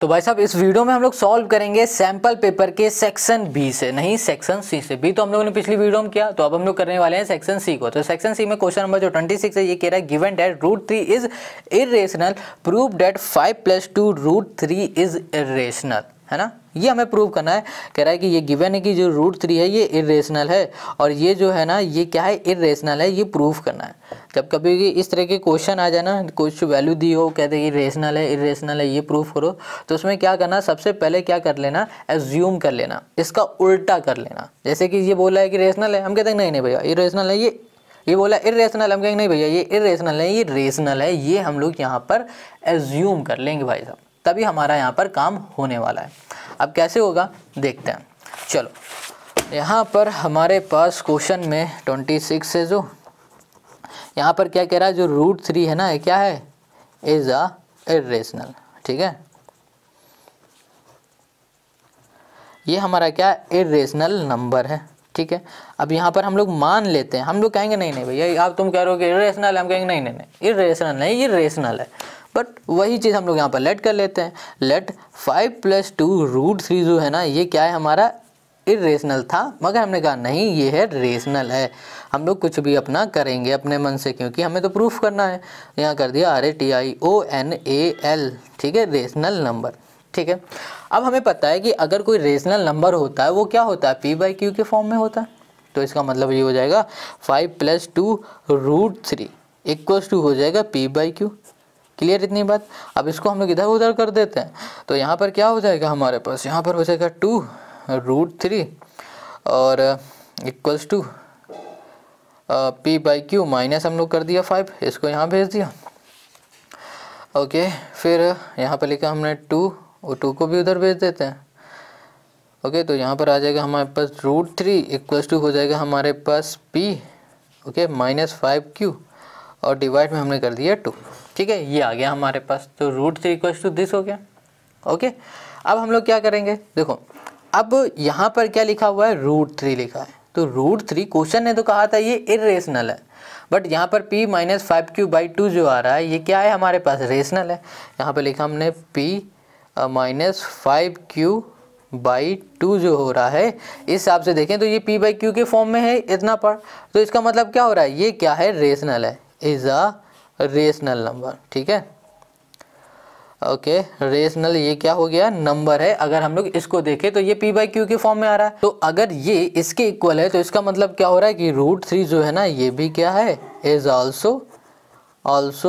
तो भाई साहब इस वीडियो में हम लोग सॉल्व करेंगे सैंपल पेपर के सेक्शन बी से, नहीं सेक्शन सी से। बी तो हम लोगों ने पिछली वीडियो में किया, तो अब हम लोग करने वाले हैं सेक्शन सी को। तो सेक्शन सी में क्वेश्चन नंबर जो 26 है ये कह रहा है given that √3 is irrational, prove that 5 + 2 √3 is irrational, है ना। ये हमें प्रूव करना है। कह रहा है कि ये गिवन है कि जो √3 है ये इरेशनल है और ये जो है ना ये क्या है, इरेशनल है, ये प्रूव करना है। जब कभी भी इस तरह के क्वेश्चन आ जाए ना, कुछ वैल्यू दी हो, कहते हैं इरेशनल है, इरेशनल है, ये प्रूव करो, तो उसमें क्या करना, सबसे पहले क्या कर लेना, एज्यूम कर लेना, इसका उल्टा कर लेना। जैसे कि ये बोला है कि रेशनल है, हम कहते हैं नहीं नहीं भैया इरेशनल है, ये बोला इरेशनल, हम कहेंगे नहीं भैया ये इरेशनल है, ये रेशनल है। ये हम लोग यहाँ पर एज्यूम कर लेंगे भाई साहब, तभी हमारा यहाँ पर काम होने वाला है। अब कैसे होगा देखते हैं। चलो यहाँ पर हमारे पास क्वेश्चन में 26 है, जो यहाँ पर क्या कह रहा है, जो √3 है ना क्या है, इज अ इरेशनल। ठीक है, ये हमारा क्या इरेशनल नंबर है। ठीक है, अब यहाँ पर हम लोग मान लेते हैं, हम लोग कहेंगे नहीं नहीं भैया आप तुम कह रहे हो कि इरेशनल है, हम कहेंगे नहीं नहीं नहीं इरेशनल नहीं, ये रेशनल है। बट वही चीज़ हम लोग यहाँ पर लेट कर लेते हैं। लेट 5 + 2 √3 जो है ना ये क्या है, हमारा इरेशनल था, मगर हमने कहा नहीं ये है रेशनल है। हम लोग कुछ भी अपना करेंगे अपने मन से, क्योंकि हमें तो प्रूफ करना है। यहाँ कर दिया RATIONAL, ठीक है, रेशनल नंबर। ठीक है, अब हमें पता है कि अगर कोई रेशनल नंबर होता है वो क्या होता है, P/Q के फॉर्म में होता है। तो इसका मतलब ये हो जाएगा 5 + 2 √3 = हो जाएगा P/Q। क्लियर इतनी बात। अब इसको हम लोग इधर उधर कर देते हैं, तो यहाँ पर क्या हो जाएगा हमारे पास, यहाँ पर हो जाएगा 2 √3 और = P/Q माइनस हम लोग कर दिया 5, इसको यहाँ भेज दिया। ओके, फिर यहाँ पर लिखा हमने 2 और 2 को भी उधर भेज देते हैं। ओके, तो यहाँ पर आ जाएगा हमारे पास √3 = हो जाएगा हमारे पास P, ओके, -5Q और डिवाइड में हमने कर दिया 2। ठीक है, ये आ गया हमारे पास, तो √3 = दिस हो गया। ओके, अब हम लोग क्या करेंगे, देखो अब यहाँ पर क्या लिखा हुआ है, √3 लिखा है। तो √3 क्वेश्चन ने तो कहा था ये इरेशनल है, बट यहाँ पर P -5Q/2 जो आ रहा है ये क्या है, हमारे पास रेशनल है। यहाँ पर लिखा हमने P -5Q/2 जो हो रहा है, इस हिसाब से देखें तो ये P/Q के फॉर्म में है इतना पर, तो इसका मतलब क्या हो रहा है, ये क्या है, रेशनल है, इज़ अ रेशनल नंबर। ठीक है, ओके, रेशनल ये क्या हो गया, नंबर है। अगर हम लोग इसको देखें तो ये P/Q के फॉर्म में आ रहा है, तो अगर ये इसके इक्वल है तो इसका मतलब क्या हो रहा है कि √3 जो है ना ये भी क्या है, is also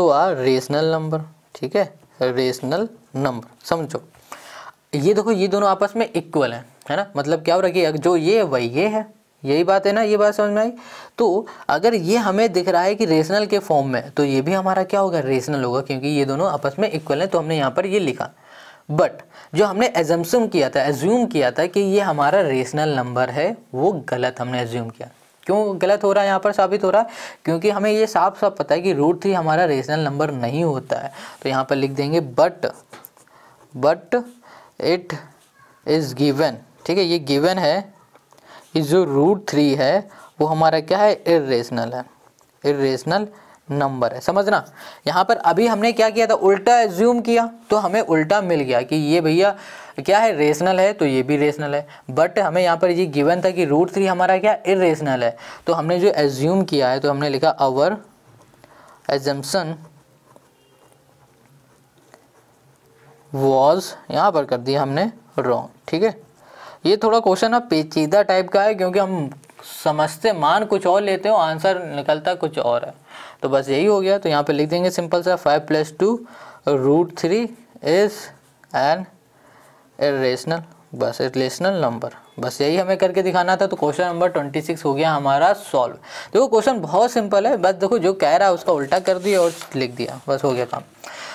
a rational number. ठीक है, रेशनल नंबर, समझो। ये देखो ये दोनों आपस में इक्वल है ना, मतलब क्या हो रहा है कि जो ये है वही ये है, यही बात है ना, ये बात समझ में आई। तो अगर ये हमें दिख रहा है कि रेशनल के फॉर्म में, तो ये भी हमारा क्या होगा, रेशनल होगा, क्योंकि ये दोनों आपस में इक्वल हैं, तो हमने यहाँ पर ये लिखा। बट जो हमने एजम्पशन किया था, एज्यूम किया था कि ये हमारा रेशनल नंबर है, वो गलत हमने एज्यूम किया। क्यों गलत हो रहा है, यहाँ पर साबित हो रहा है, क्योंकि हमें ये साफ साफ पता है कि √3 हमारा रेशनल नंबर नहीं होता है। तो यहाँ पर लिख देंगे बट इट इज़ गिवन। ठीक है, ये गिवन है कि जो √3 है वो हमारा क्या है, इरेशनल है, इरेशनल नंबर है। समझना, यहाँ पर अभी हमने क्या किया था, उल्टा एज्यूम किया, तो हमें उल्टा मिल गया कि ये भैया क्या है, रेशनल है, तो ये भी रेशनल है। बट हमें यहाँ पर ये गिवन था कि √3 हमारा क्या, इरेशनल है, तो हमने जो एज्यूम किया है तो हमने लिखा आवर एजम्पशन वॉज, यहाँ पर कर दिया हमने रॉन्ग। ठीक है, ये थोड़ा क्वेश्चन अब पेचीदा टाइप का है, क्योंकि हम समझते मान कुछ और लेते हो, आंसर निकलता कुछ और है, तो बस यही हो गया। तो यहाँ पे लिख देंगे सिंपल सा 5 + 2 √3 इज एन इरेशनल, बस इरेशनल नंबर, बस यही हमें करके दिखाना था। तो क्वेश्चन नंबर 26 हो गया हमारा सॉल्व। देखो क्वेश्चन बहुत सिंपल है, बस देखो जो कह रहा है उसका उल्टा कर दिया और लिख दिया, बस हो गया काम।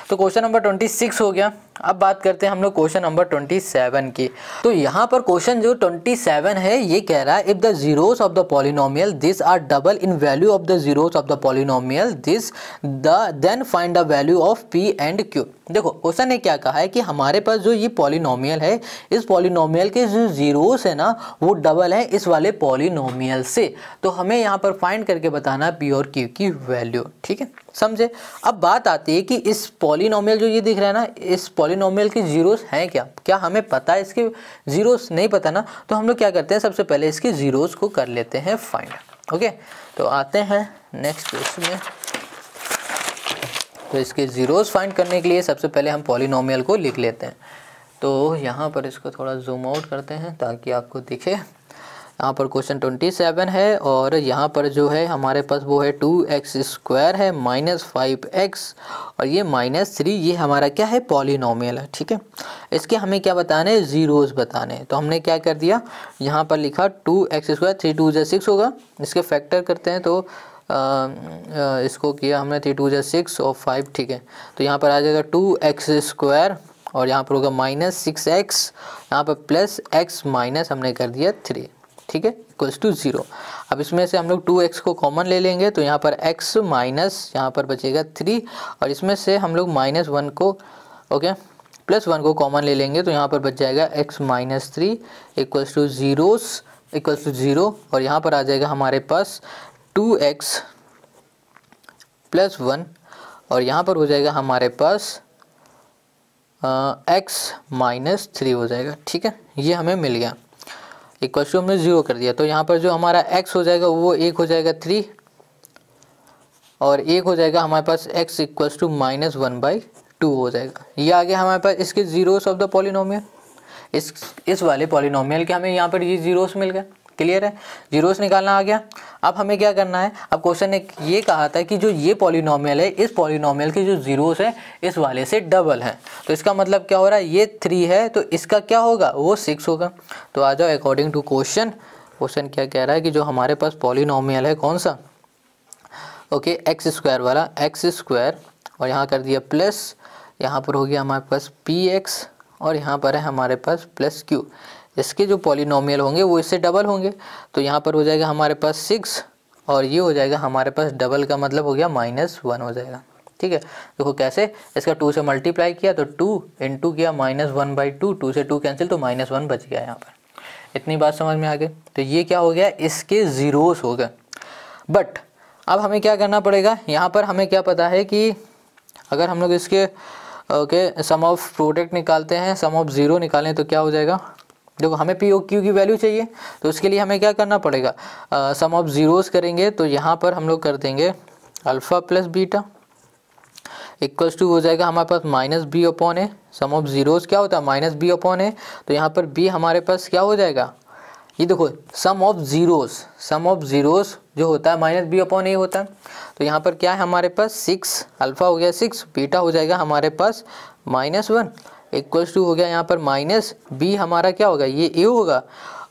तो क्वेश्चन नंबर 26 हो गया। अब बात करते हैं हम लोग क्वेश्चन नंबर 27 की। तो यहाँ पर क्वेश्चन जो 27 है ये कह रहा है if the zeros of the polynomial this are double in value of the zeros of the polynomial this then find the value of P and Q। देखो क्वेश्चन ने क्या कहा है कि हमारे पास जो ये पॉलिनोमियल है, इस पॉलिनोमियल के जो जीरोस है है ना वो डबल है इस वाले पॉलिनोमियल से। तो हमें यहाँ पर फाइंड करके बताना है पी और क्यू की वैल्यू, ठीक है, समझे। अब बात आती है कि इस पॉलिनोमियल जो ये दिख रहा है ना, इस पॉलिनोमियल के जीरोस हैं क्या हमें पता है इसके जीरोस? नहीं पता ना, तो हम लोग क्या करते हैं, सबसे पहले इसके जीरोस को कर लेते हैं फाइंड। ओके, तो आते हैं नेक्स्ट क्वेश्चन में। तो इसके जीरोस फाइंड करने के लिए सबसे पहले हम पॉलिनोमियल को लिख लेते हैं। तो यहाँ पर इसको थोड़ा जूम आउट करते हैं ताकि आपको दिखे। यहाँ पर क्वेश्चन 27 है और यहाँ पर जो है हमारे पास वो है 2x² है -5x और ये -3, ये हमारा क्या है, पॉलिनोमियल है, ठीक है। इसके हमें क्या बताने हैं, जीरोस बताने हैं। तो हमने क्या कर दिया, यहाँ पर लिखा 2x², 3 2 6 होगा, इसके फैक्टर करते हैं तो इसको किया हमने 3 2 6 और 5, ठीक है। तो यहाँ पर आ जाएगा 2x² और यहाँ पर होगा -6x, यहाँ पर प्लस x माइनस हमने कर दिया 3, ठीक है, इक्वल्स टू 0। अब इसमें से हम लोग 2x को कॉमन ले लेंगे तो यहाँ पर x माइनस यहाँ पर बचेगा 3 और इसमें से हम लोग -1 को +1 को कॉमन ले लेंगे तो यहाँ पर बच जाएगा x -3 इक्वल्स टू 0 और यहाँ पर आ जाएगा हमारे पास 2x +1 और यहाँ पर हो जाएगा हमारे पास x -3 हो जाएगा, ठीक है। ये हमें मिल गया, इक्वल टू हमने 0 कर दिया। तो यहाँ पर जो हमारा x हो जाएगा वो 1 हो जाएगा 3 और 1 हो जाएगा हमारे पास x इक्वल्स टू -1/2 हो जाएगा। ये आ गया हमारे पास इसके जीरोस ऑफ द पॉलिनोमियल। इस वाले पॉलिनोमियल के हमें यहाँ पर ये जीरोस मिल गए, क्लियर है, जीरोस निकालना आ गया। अब हमें क्या करना है, अब क्वेश्चन ने ये कहा था कि जो ये पॉलिनोमियल है इस पॉलिनोमियल के जो जीरोस है इस वाले से डबल है। तो इसका मतलब क्या हो रहा है, ये 3 है तो इसका क्या होगा, वो 6 होगा। तो आ जाओ अकॉर्डिंग टू क्वेश्चन क्या कह रहा है कि जो हमारे पास पॉलिनोमियल है कौन सा, ओके, x² वाला, x² और यहाँ कर दिया प्लस, यहाँ पर हो गया हमारे पास px और यहाँ पर है हमारे पास +q। इसके जो पॉलिनोमियल होंगे वो इससे डबल होंगे तो यहाँ पर हो जाएगा हमारे पास 6 और ये हो जाएगा हमारे पास डबल का मतलब हो गया -1 हो जाएगा, ठीक है। देखो कैसे, इसका 2 से मल्टीप्लाई किया तो 2 इंटू किया -1/2, 2 से 2 कैंसिल तो -1 बच गया यहाँ पर। इतनी बात समझ में आ गई। तो ये क्या हो गया, इसके जीरोस हो गए। बट अब हमें क्या करना पड़ेगा, यहाँ पर हमें क्या पता है कि अगर हम लोग इसके सम ऑफ प्रोडक्ट निकालते हैं, सम ऑफ 0 निकालें तो क्या हो जाएगा, देखो हमें पी और क्यू की वैल्यू चाहिए तो उसके लिए हमें क्या करना पड़ेगा, सम ऑफ जीरोस करेंगे। तो यहाँ पर हम लोग कर देंगे alpha plus beta equals to हो जाएगा हमारे पास -b/a। सम ऑफ जीरोस क्या होता है, -b/a। तो यहाँ पर b हमारे पास क्या हो जाएगा, ये देखो सम ऑफ जीरोस जो होता है -b/a होता है। तो यहाँ पर क्या है हमारे पास 6, अल्फ़ा हो गया 6, बीटा हो जाएगा हमारे पास -1 इक्वल्स टू हो गया यहाँ पर -b हमारा क्या होगा, ये a होगा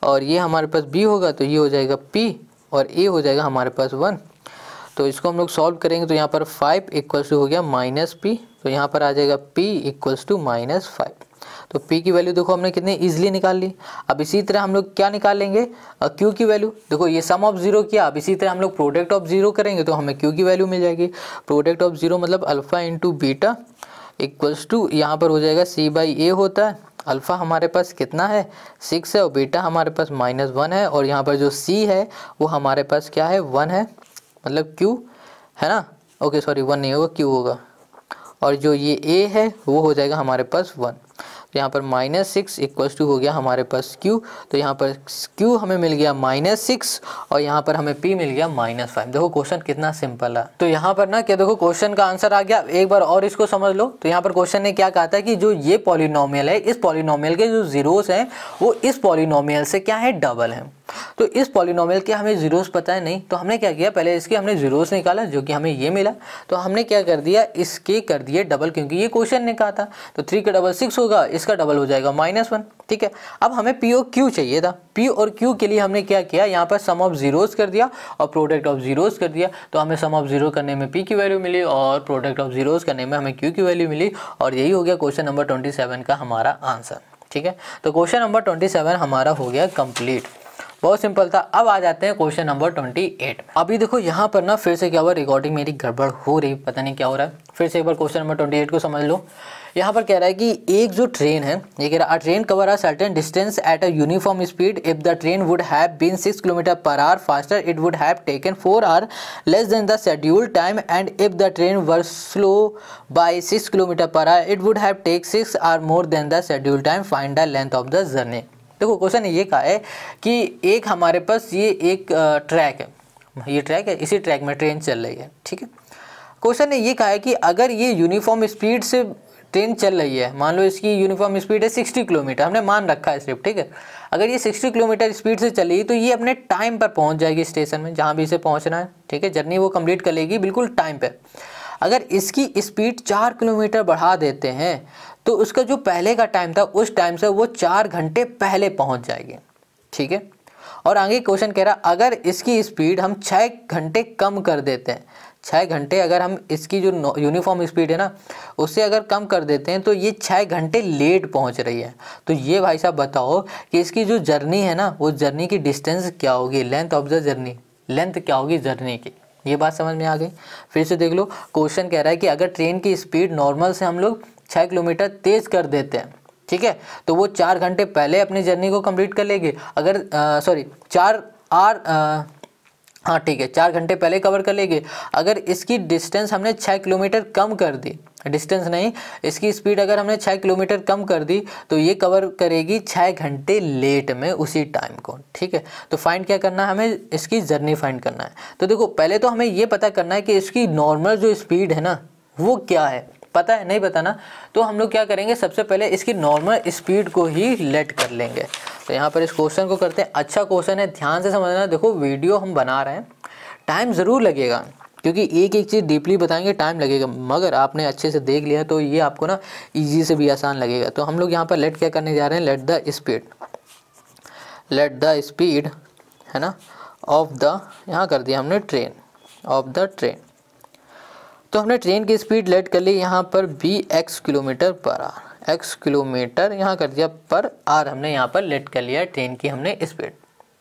और ये हमारे पास b होगा तो ये हो जाएगा p और a हो जाएगा हमारे पास 1। तो इसको हम लोग सॉल्व करेंगे तो यहाँ पर 5 इक्वल्स टू हो गया -p, तो यहाँ पर आ जाएगा p इक्वल्स टू -5। तो p की वैल्यू देखो हमने कितनी ईजिली निकाल ली। अब इसी तरह हम लोग क्या निकाल लेंगे, q की वैल्यू। देखो ये सम ऑफ 0 किया, अब इसी तरह हम लोग प्रोडक्ट ऑफ 0 करेंगे तो हमें q की वैल्यू मिल जाएगी। प्रोडक्ट ऑफ 0 मतलब alpha into beta equals to यहाँ पर हो जाएगा c/a होता है। अल्फ़ा हमारे पास कितना है 6 है और बीटा हमारे पास -1 है और यहाँ पर जो c है वो हमारे पास क्या है 1 है, मतलब q है ना, ओके सॉरी 1 नहीं होगा q होगा और जो ये a है वो हो जाएगा हमारे पास 1। तो यहाँ पर -6 इक्वल्स टू हो गया हमारे पास q। तो यहाँ पर q हमें मिल गया -6 और यहाँ पर हमें p मिल गया -5। देखो क्वेश्चन कितना सिंपल है। तो यहाँ पर ना क्या देखो क्वेश्चन का आंसर आ गया। एक बार और इसको समझ लो। तो यहाँ पर क्वेश्चन ने क्या कहा था कि जो ये पॉलिनोमियल है इस पॉलिनोमियल के जो जीरोस हैं वो इस पॉलिनोमियल से क्या है डबल है। तो इस पॉलिनोमियल के हमें जीरोस पता है नहीं, तो हमने क्या किया पहले इसके हमने जीरोस निकाला जो कि हमें ये मिला। तो हमने क्या कर दिया इसके कर दिए डबल, क्योंकि ये क्वेश्चन ने कहा था। तो 3 का डबल 6 होगा, इसका डबल हो जाएगा -1। ठीक है, अब हमें पी और क्यू चाहिए था। पी और क्यू के लिए हमने क्या किया, यहाँ पर सम ऑफ जीरोस कर दिया और प्रोडक्ट ऑफ जीरोस कर दिया। तो हमें सम ऑफ जीरो करने में पी की वैल्यू मिली और प्रोडक्ट ऑफ जीरोस करने में हमें क्यू की वैल्यू मिली और यही हो गया क्वेश्चन नंबर 27 का हमारा आंसर। ठीक है, तो क्वेश्चन नंबर 27 हमारा हो गया कंप्लीट। बहुत सिंपल था। अब आ जाते हैं क्वेश्चन नंबर 28। अभी देखो यहाँ पर ना फिर से क्या हुआ, रिकॉर्डिंग मेरी गड़बड़ हो रही, पता नहीं क्या हो रहा है। फिर से एक बार क्वेश्चन नंबर 28 को समझ लो। यहाँ पर कह रहा है कि एक जो ट्रेन है, ये कह रहा है a train cover a certain distance at a uniform speed. If the train would have been 6 kilometre per hour faster it would have taken 4 hour less than the scheduled time, and if the train were slow by 6 kilometre per hour it would have take 6 hour more than the scheduled time, find the length of the journey. देखो question ये कहा है कि एक हमारे पास ये एक track है, ये ट्रैक है, इसी ट्रैक में ट्रेन चल रही है, ठीक है। क्वेश्चन ने ये कहा है कि अगर ये यूनिफॉर्म स्पीड से ट्रेन चल रही है, मान लो इसकी यूनिफॉर्म स्पीड है 60 किलोमीटर, हमने मान रखा है सिर्फ, ठीक है। अगर ये 60 किलोमीटर स्पीड से चली तो ये अपने टाइम पर पहुंच जाएगी स्टेशन में, जहाँ भी इसे पहुंचना है, ठीक है। जर्नी वो कंप्लीट कर लेगी बिल्कुल टाइम पे। अगर इसकी स्पीड 4 किलोमीटर बढ़ा देते हैं तो उसका जो पहले का टाइम था उस टाइम से वो 4 घंटे पहले पहुंच जाएगी, ठीक है। और आगे क्वेश्चन कह रहा अगर इसकी स्पीड हम 6 घंटे कम कर देते हैं, 6 घंटे अगर हम इसकी जो यूनिफॉर्म स्पीड है ना उससे अगर कम कर देते हैं तो ये 6 घंटे लेट पहुंच रही है। तो ये भाई साहब बताओ कि इसकी जो जर्नी है ना वो जर्नी की डिस्टेंस क्या होगी, length of the journey, length क्या होगी जर्नी की। ये बात समझ में आ गई। फिर से देख लो, क्वेश्चन कह रहा है कि अगर ट्रेन की स्पीड नॉर्मल से हम लोग 6 किलोमीटर तेज़ कर देते हैं, ठीक है, तो वो 4 घंटे पहले अपनी जर्नी को कंप्लीट कर लेगी। अगर 4 आवर हाँ ठीक है, 4 घंटे पहले कवर कर लेगी। अगर इसकी डिस्टेंस हमने 6 किलोमीटर कम कर दी, डिस्टेंस नहीं, इसकी स्पीड अगर हमने 6 किलोमीटर कम कर दी तो ये कवर करेगी 6 घंटे लेट में उसी टाइम को, ठीक है। तो फाइंड क्या करना है हमें, इसकी जर्नी फाइंड करना है। तो देखो पहले तो हमें ये पता करना है कि इसकी नॉर्मल जो स्पीड है ना वो क्या है, पता है नहीं पता ना, तो हम लोग क्या करेंगे, सबसे पहले इसकी नॉर्मल स्पीड को ही लेट कर लेंगे। तो यहाँ पर इस क्वेश्चन को करते हैं। अच्छा क्वेश्चन है, ध्यान से समझना। देखो वीडियो हम बना रहे हैं, टाइम ज़रूर लगेगा क्योंकि एक एक चीज़ डीपली बताएंगे, टाइम लगेगा, मगर आपने अच्छे से देख लिया तो ये आपको ना ईजी से भी आसान लगेगा। तो हम लोग यहाँ पर लेट क्या करने जा रहे हैं, let the speed, let the speed है ना ऑफ द, यहाँ कर दिया हमने ट्रेन, ऑफ द ट्रेन। तो हमने ट्रेन की स्पीड लेट कर ली यहाँ पर bx kilometre per our, x kilometre यहाँ कर दिया पर आवर, हमने यहाँ पर लेट कर लिया ट्रेन की हमने स्पीड,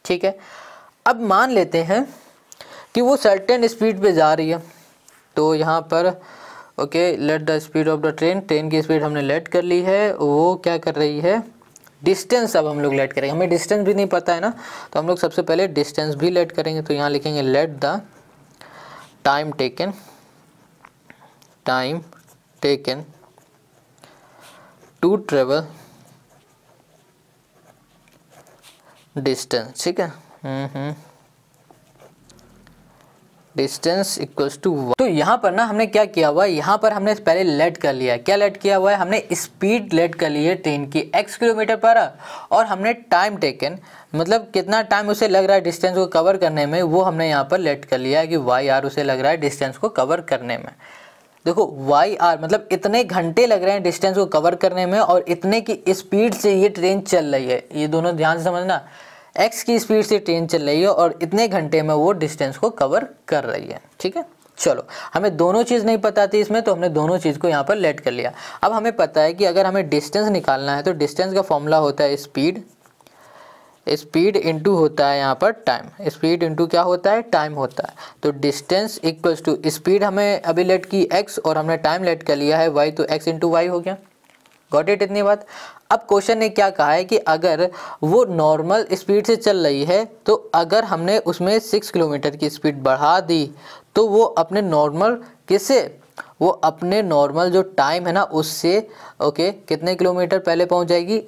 ठीक है। अब मान लेते हैं कि वो सर्टेन स्पीड पे जा रही है, तो यहाँ पर okay let the speed of the train, train की स्पीड हमने लेट कर ली है, वो क्या कर रही है, डिस्टेंस अब हम लोग लेट करेंगे। हमें डिस्टेंस भी नहीं पता है ना, तो हम लोग सबसे पहले डिस्टेंस भी लेट करेंगे। तो यहाँ लिखेंगे let the time taken, time taken to travel distance, ठीक है। Distance equals to. तो यहाँ पर ना हमने क्या किया हुआ है, यहाँ पर हमने पहले लेट कर लिया है। क्या लेट किया हुआ है, हमने स्पीड लेट कर ली है ट्रेन की x किलोमीटर पर आवर, और हमने टाइम टेकन मतलब कितना टाइम उसे लग रहा है डिस्टेंस को कवर करने में, वो हमने यहाँ पर लेट कर लिया है कि वाई आर उसे लग रहा है डिस्टेंस को कवर करने में। देखो वाई आर मतलब इतने घंटे लग रहे हैं डिस्टेंस को कवर करने में, और इतने की स्पीड से ये ट्रेन चल रही है। ये दोनों ध्यान से समझना, x की स्पीड से ट्रेन चल रही है और इतने घंटे में वो डिस्टेंस को कवर कर रही है, ठीक है। चलो हमें दोनों चीज़ नहीं पता थी इसमें, तो हमने दोनों चीज़ को यहाँ पर लेट कर लिया। अब हमें पता है कि अगर हमें डिस्टेंस निकालना है तो डिस्टेंस का फॉर्मूला होता है स्पीड, स्पीड इनटू होता है यहाँ पर टाइम, स्पीड इनटू क्या होता है, टाइम होता है। तो डिस्टेंस इक्वल्स टू स्पीड हमें अभी लेट की x और हमने टाइम लेट कर लिया है y, तो x इंटू वाई हो गया। गॉट इट, इतनी बात। अब क्वेश्चन ने क्या कहा है कि अगर वो नॉर्मल स्पीड से चल रही है तो अगर हमने उसमें 6 किलोमीटर की स्पीड बढ़ा दी तो वो अपने नॉर्मल किससे, वो अपने नॉर्मल जो टाइम है ना उससे ओके कितने किलोमीटर पहले पहुंच जाएगी,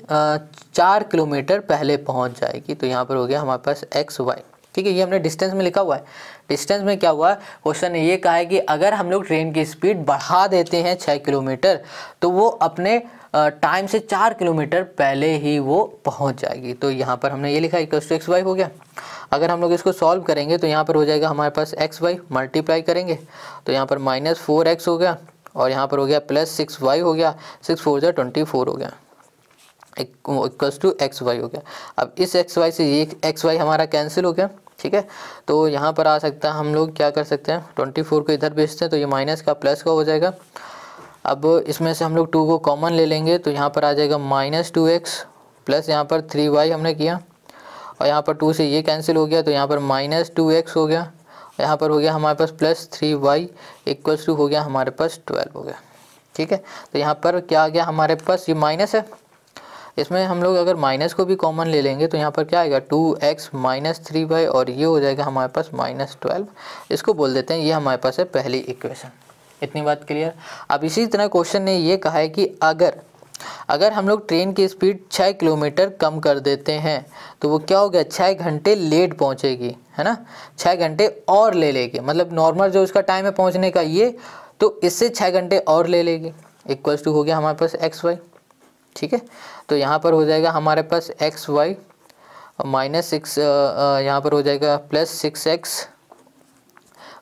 4 किलोमीटर पहले पहुंच जाएगी। तो यहाँ पर हो गया हमारे पास एक्स वाई, ठीक है। ये हमने डिस्टेंस में लिखा हुआ है। डिस्टेंस में क्या हुआ, क्वेश्चन ने ये कहा है कि अगर हम लोग ट्रेन की स्पीड बढ़ा देते हैं 6 किलोमीटर तो वो अपने टाइम से 4 किलोमीटर पहले ही वो पहुंच जाएगी। तो यहाँ पर हमने ये लिखा इक्वल्स टू एक्स वाई हो गया। अगर हम लोग इसको सॉल्व करेंगे तो यहाँ पर हो जाएगा हमारे पास एक्स वाई, मल्टीप्लाई करेंगे तो यहाँ पर -4x हो गया और यहाँ पर हो गया +6y हो गया, 6 4 जा 24 हो गया, इक्वल्स टू एक्स वाई हो गया। अब इस एक्स वाई से ये एक्स वाई हमारा कैंसिल हो गया, ठीक है। तो यहाँ पर आ सकता है, हम लोग क्या कर सकते हैं, 24 को इधर भेजते हैं तो ये माइनस का प्लस का हो जाएगा। अब इसमें से हम लोग 2 को कॉमन ले लेंगे तो यहाँ पर आ जाएगा -2x प्लस यहाँ पर 3y हमने किया और यहाँ पर 2 से ये कैंसिल हो गया, तो यहाँ पर -2x हो गया, यहाँ पर हो गया हमारे पास +3y इक्वल्स टू हो गया हमारे पास 12 हो गया। ठीक है, तो यहाँ पर क्या आ गया हमारे पास, ये माइनस है, इसमें हम लोग अगर माइनस को भी कॉमन ले लेंगे तो यहाँ पर क्या आएगा 2x - 3y और ये हो जाएगा हमारे पास -12। इसको बोल देते हैं ये हमारे पास है पहली इक्वेशन। इतनी बात क्लियर। अब इसी तरह क्वेश्चन ने ये कहा है कि अगर हम लोग ट्रेन की स्पीड 6 किलोमीटर कम कर देते हैं तो वो क्या हो गया, 6 घंटे लेट पहुँचेगी, है ना, 6 घंटे और ले लेगी, मतलब नॉर्मल जो उसका टाइम है पहुँचने का ये, तो इससे 6 घंटे और ले लेगी, इक्वल्स टू हो गया हमारे पास xy। ठीक है, तो यहाँ पर हो जाएगा हमारे पास xy -6, यहाँ पर हो जाएगा +6x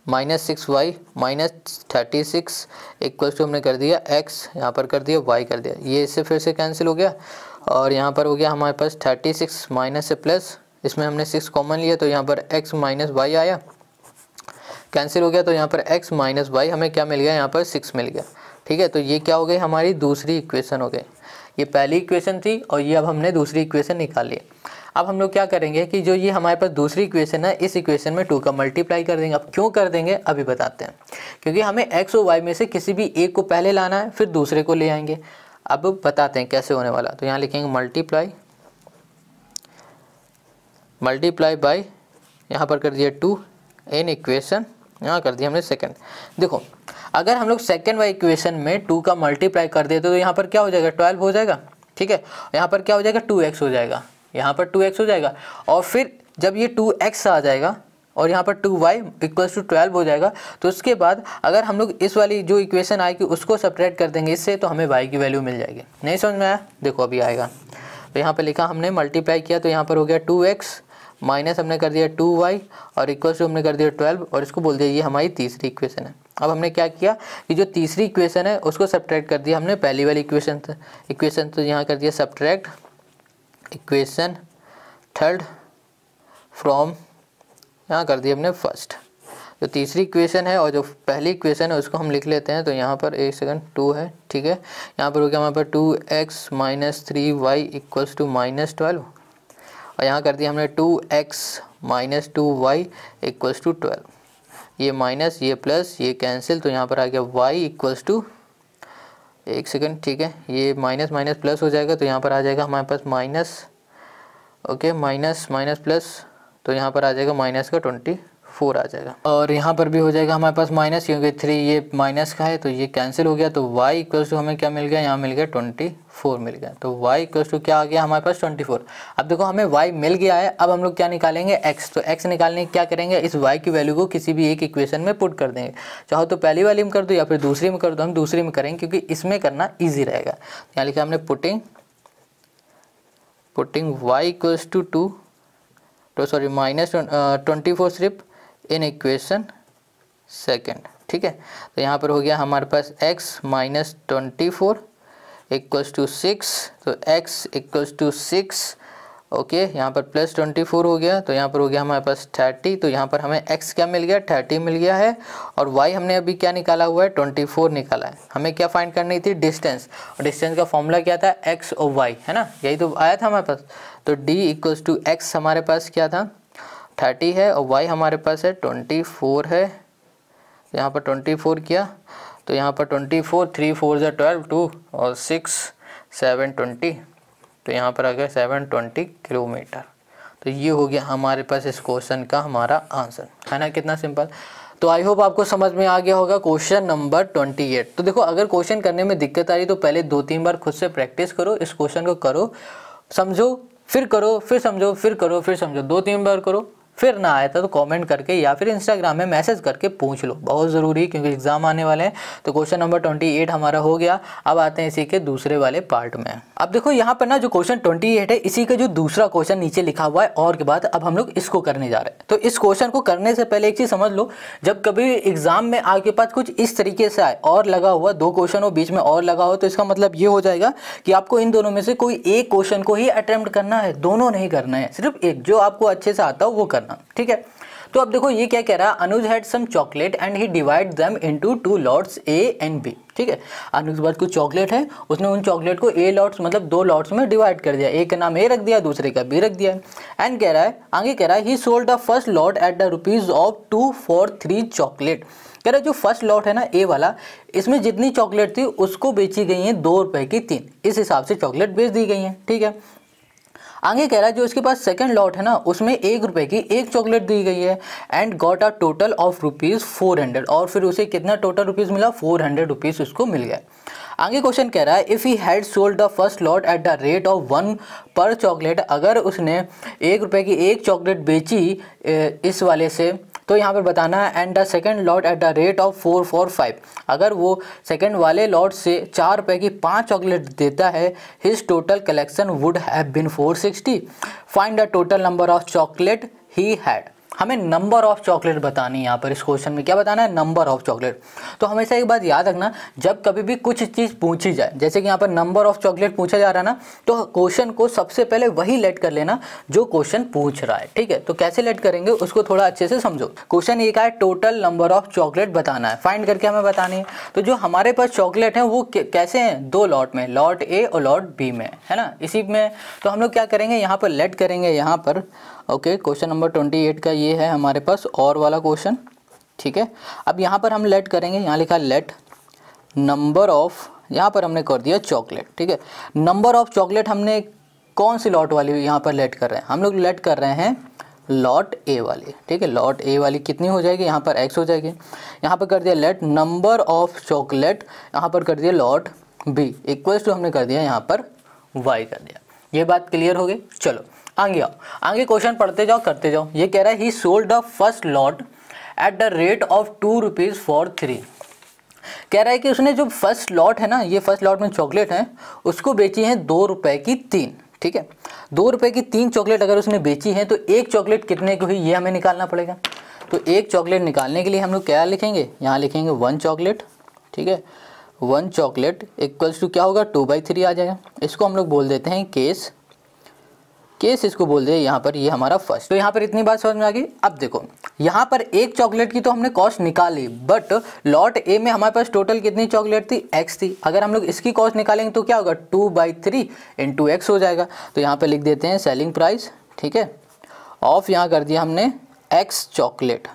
-6y -36 इक्वल्स टू हमने कर दिया x, यहाँ पर कर दिया y कर दिया, ये इससे फिर से कैंसिल हो गया और यहाँ पर हो गया हमारे पास 36 माइनस से प्लस, इसमें हमने 6 कॉमन लिया तो यहाँ पर x - y आया, कैंसिल हो गया, तो यहाँ पर x - y हमें क्या मिल गया, यहाँ पर 6 मिल गया। ठीक है, तो ये क्या हो गई हमारी दूसरी इक्वेशन हो गई। ये पहली इक्वेशन थी और ये अब हमने दूसरी इक्वेशन निकाल ली। अब हम लोग क्या करेंगे कि जो ये हमारे पास दूसरी इक्वेशन है, इस इक्वेशन में 2 का मल्टीप्लाई कर देंगे। अब क्यों कर देंगे अभी बताते हैं, क्योंकि हमें x और y में से किसी भी एक को पहले लाना है, फिर दूसरे को ले आएंगे। अब बताते हैं कैसे होने वाला। तो यहाँ लिखेंगे मल्टीप्लाई बाय, यहाँ पर कर दिया 2 इन इक्वेशन, यहाँ कर दिया हमने सेकंड। देखो अगर हम लोग सेकंड वाली इक्वेशन में 2 का मल्टीप्लाई कर देते तो यहाँ पर क्या हो जाएगा 12 हो जाएगा। ठीक है, यहाँ पर क्या हो जाएगा 2x हो जाएगा, यहाँ पर 2x हो जाएगा, और फिर जब ये 2x आ जाएगा और यहाँ पर 2y इक्वल्स टू 12 हो जाएगा, तो उसके बाद अगर हम लोग इस वाली जो इक्वेशन आएगी उसको सब्ट्रैक्ट कर देंगे इससे, तो हमें y की वैल्यू मिल जाएगी। नहीं समझ में आया, देखो अभी आएगा। तो यहाँ पर लिखा हमने मल्टीप्लाई किया, तो यहाँ पर हो गया 2x माइनस हमने कर दिया 2y और इक्वल्स टू हमने कर दिया 12 और इसको बोल दिया ये हमारी तीसरी इक्वेशन है। अब हमने क्या किया कि जो तीसरी इक्वेशन है उसको सब्ट्रैक्ट कर दिया हमने पहली वाली इक्वेशन तो यहाँ कर दिया सब्ट्रैक्ट इक्वेशन थर्ड फ्रॉम, यहाँ कर दिया हमने फर्स्ट। जो तीसरी इक्वेशन है और जो पहली इक्वेशन है उसको हम लिख लेते हैं। तो यहाँ पर एक सेकंड 2 है, ठीक है, यहाँ पर हो गया हमारे पास 2x - 3y इक्वल्स टू -12 और यहाँ कर दिया हमने 2x - 2y इक्वल्स टू 12। ये माइनस ये प्लस ये कैंसिल, तो यहाँ पर आ गया y इक्वल्स टू, एक सेकंड, ठीक है, ये माइनस माइनस प्लस हो जाएगा, तो यहाँ पर आ जाएगा हमारे पास minus, okay, minus minus plus, तो यहाँ पर आ जाएगा माइनस का 24 आ जाएगा। और यहाँ पर भी हो जाएगा हमारे पास माइनस, क्योंकि 3 ये माइनस का है तो ये कैंसिल हो गया। तो y इक्वल्स टू हमें क्या मिल गया, यहाँ मिल गया 24 मिल गया। तो y इक्वल्स टू क्या आ गया हमारे पास 24। अब देखो हमें y मिल गया है, अब हम लोग क्या निकालेंगे x। तो x निकालने क्या करेंगे, इस y की वैल्यू को किसी भी एक इक्वेशन में पुट कर देंगे। चाहो तो पहली वाली में कर दो या फिर दूसरी में कर दो, हम दूसरी में करेंगे क्योंकि इसमें करना ईजी रहेगा। यहाँ लिखा हमने पुटिंग y इक्वल्स टू 2, तो सॉरी -24 सिर्फ इन इक्वेशन सेकंड, ठीक है। तो यहाँ पर हो गया हमारे पास x - 24 इक्वल्स टू 6, तो x इक्वल्स टू 6, ओके, यहाँ पर प्लस 24 हो गया, तो यहाँ पर हो गया हमारे पास 30। तो यहाँ पर हमें x क्या मिल गया, 30 मिल गया है, और y हमने अभी क्या निकाला हुआ है 24 निकाला है। हमें क्या फाइंड करनी थी, डिस्टेंस, और डिस्टेंस का फॉर्मूला क्या था, x और y, है ना, यही तो आया था हमारे पास। तो d इक्वल्स टू x हमारे पास क्या था 30 है और y हमारे पास है 24 है। यहाँ पर 24 किया, तो यहाँ पर 24, 3 4 = 12, 2 और 6 7 20, तो यहाँ पर आ गया 720 किलोमीटर। तो ये हो गया हमारे पास इस क्वेश्चन का हमारा आंसर, है ना, कितना सिंपल। तो आई होप आपको समझ में आ गया होगा क्वेश्चन नंबर 28। तो देखो अगर क्वेश्चन करने में दिक्कत आ रही तो पहले 2-3 बार खुद से प्रैक्टिस करो, इस क्वेश्चन को करो, समझो, फिर करो, फिर समझो, फिर करो, फिर समझो, 2-3 बार करो। फिर ना आया था तो कमेंट करके या फिर इंस्टाग्राम में मैसेज करके पूछ लो, बहुत ज़रूरी है क्योंकि एग्जाम आने वाले हैं। तो क्वेश्चन नंबर 28 हमारा हो गया। अब आते हैं इसी के दूसरे वाले पार्ट में। अब देखो यहाँ पर ना जो क्वेश्चन 28 है इसी का जो दूसरा क्वेश्चन नीचे लिखा हुआ है और के बाद अब हम लोग इसको करने जा रहे हैं। तो इस क्वेश्चन को करने से पहले एक चीज़ समझ लो, जब कभी एग्जाम में आपके पास कुछ इस तरीके से आए और लगा हुआ 2 क्वेश्चन हो, बीच में और लगा हो, तो इसका मतलब ये हो जाएगा कि आपको इन दोनों में से कोई एक क्वेश्चन को ही अटेम्प्ट करना है, दोनों नहीं करना है, सिर्फ एक जो आपको अच्छे से आता हो वो करना, ठीक है। तो अब देखो ये क्या कह रहा है, Anuj had some chocolate and he divide them into 2 lots A and B। ठीक है। और उसके बाद कुछ चॉकलेट है, उसने उन चॉकलेट को ए लॉट्स मतलब 2 लॉट्स में डिवाइड कर दिया, एक का नाम ए रख दिया, दूसरे का बी रख दिया। एंड कह रहा है, आगे कह रहा है ही sold the first lot at the rupees of 2 for 3 chocolate. कह रहा है जो फर्स्ट लॉट है ना ए वाला, इसमें जितनी चॉकलेट थी उसको बेची गई हैं 2 रुपए की 3, इस हिसाब से चॉकलेट बेच दी गई हैं, ठीक है। आगे कह रहा है जो इसके पास सेकंड लॉट है ना, उसमें 1 रुपए की 1 चॉकलेट दी गई है and got a total of rupees 400, और फिर उसे कितना टोटल रुपीज़ मिला, 400 रुपीज़ उसको मिल गया। आगे क्वेश्चन कह रहा है if he had sold the first lot at the rate of 1 पर चॉकलेट, अगर उसने 1 रुपए की 1 चॉकलेट बेची इस वाले से, तो यहाँ पर बताना है and the second lot at the rate of 4 for 5, अगर वो सेकेंड वाले लॉट से 4 रुपए की 5 चॉकलेट देता है, his total collection would have been 460, find the total number of chocolate he had. हमें नंबर ऑफ चॉकलेट बतानी है यहाँ पर, इस क्वेश्चन में क्या बताना है, नंबर ऑफ चॉकलेट। तो हमेशा एक बात याद रखना, जब कभी भी कुछ चीज़ पूछी जाए, जैसे कि यहाँ पर नंबर ऑफ चॉकलेट पूछा जा रहा है ना, तो क्वेश्चन को सबसे पहले वही लेट कर लेना जो क्वेश्चन पूछ रहा है, ठीक है। तो कैसे लेट करेंगे उसको थोड़ा अच्छे से समझो। क्वेश्चन ये का है टोटल नंबर ऑफ चॉकलेट बताना है, फाइंड करके हमें बतानी है। तो जो हमारे पास चॉकलेट है वो कैसे हैं, 2 लॉट में, लॉट ए और लॉट बी में, है ना, इसी में। तो हम लोग क्या करेंगे, यहाँ पर लेट करेंगे यहाँ पर। ओके, क्वेश्चन नंबर 28 का ये है हमारे पास और वाला क्वेश्चन, ठीक है। अब यहाँ पर हम लेट करेंगे, यहाँ लिखा लेट नंबर ऑफ, यहाँ पर हमने कर दिया चॉकलेट, ठीक है। नंबर ऑफ चॉकलेट हमने कौन सी लॉट वाली यहाँ पर लेट कर रहे हैं, हम लोग लेट कर रहे हैं लॉट ए वाली, ठीक है। लॉट ए वाली कितनी हो जाएगी, यहाँ पर x हो जाएगी। यहाँ पर कर दिया लेट नंबर ऑफ चॉकलेट, यहाँ पर कर दिया लॉट बी इक्वल्स टू हमने कर दिया यहाँ पर y कर दिया। ये बात क्लियर हो गई। चलो आगे आओ, आगे क्वेश्चन पढ़ते जाओ, करते जाओ। ये कह रहा है ही sold the first lot at the rate of 2 rupees for 3। कह रहा है कि उसने जो फर्स्ट लॉट है ना, ये फर्स्ट लॉट में चॉकलेट है, उसको बेची है 2 रुपए की 3, ठीक है। 2 रुपए की 3 चॉकलेट अगर उसने बेची है तो एक चॉकलेट कितने की हुई ये हमें निकालना पड़ेगा। तो एक चॉकलेट निकालने के लिए हम लोग क्या लिखेंगे, यहाँ लिखेंगे 1 चॉकलेट, ठीक है। 1 चॉकलेट इक्वल्स टू क्या होगा, 2/3 आ जाएगा। इसको हम लोग बोल देते हैं केस, केस इसको बोल दे यहाँ पर, ये हमारा फर्स्ट। तो यहाँ पर इतनी बात समझ में आ गई। अब देखो यहाँ पर एक चॉकलेट की तो हमने कॉस्ट निकाली, बट लॉट ए में हमारे पास टोटल कितनी चॉकलेट थी, x थी। अगर हम लोग इसकी कॉस्ट निकालेंगे तो क्या होगा, 2/3 इंटू x हो जाएगा। तो यहाँ पर लिख देते हैं सेलिंग प्राइस, ठीक है, ऑफ यहाँ कर दिया हमने x चॉकलेट।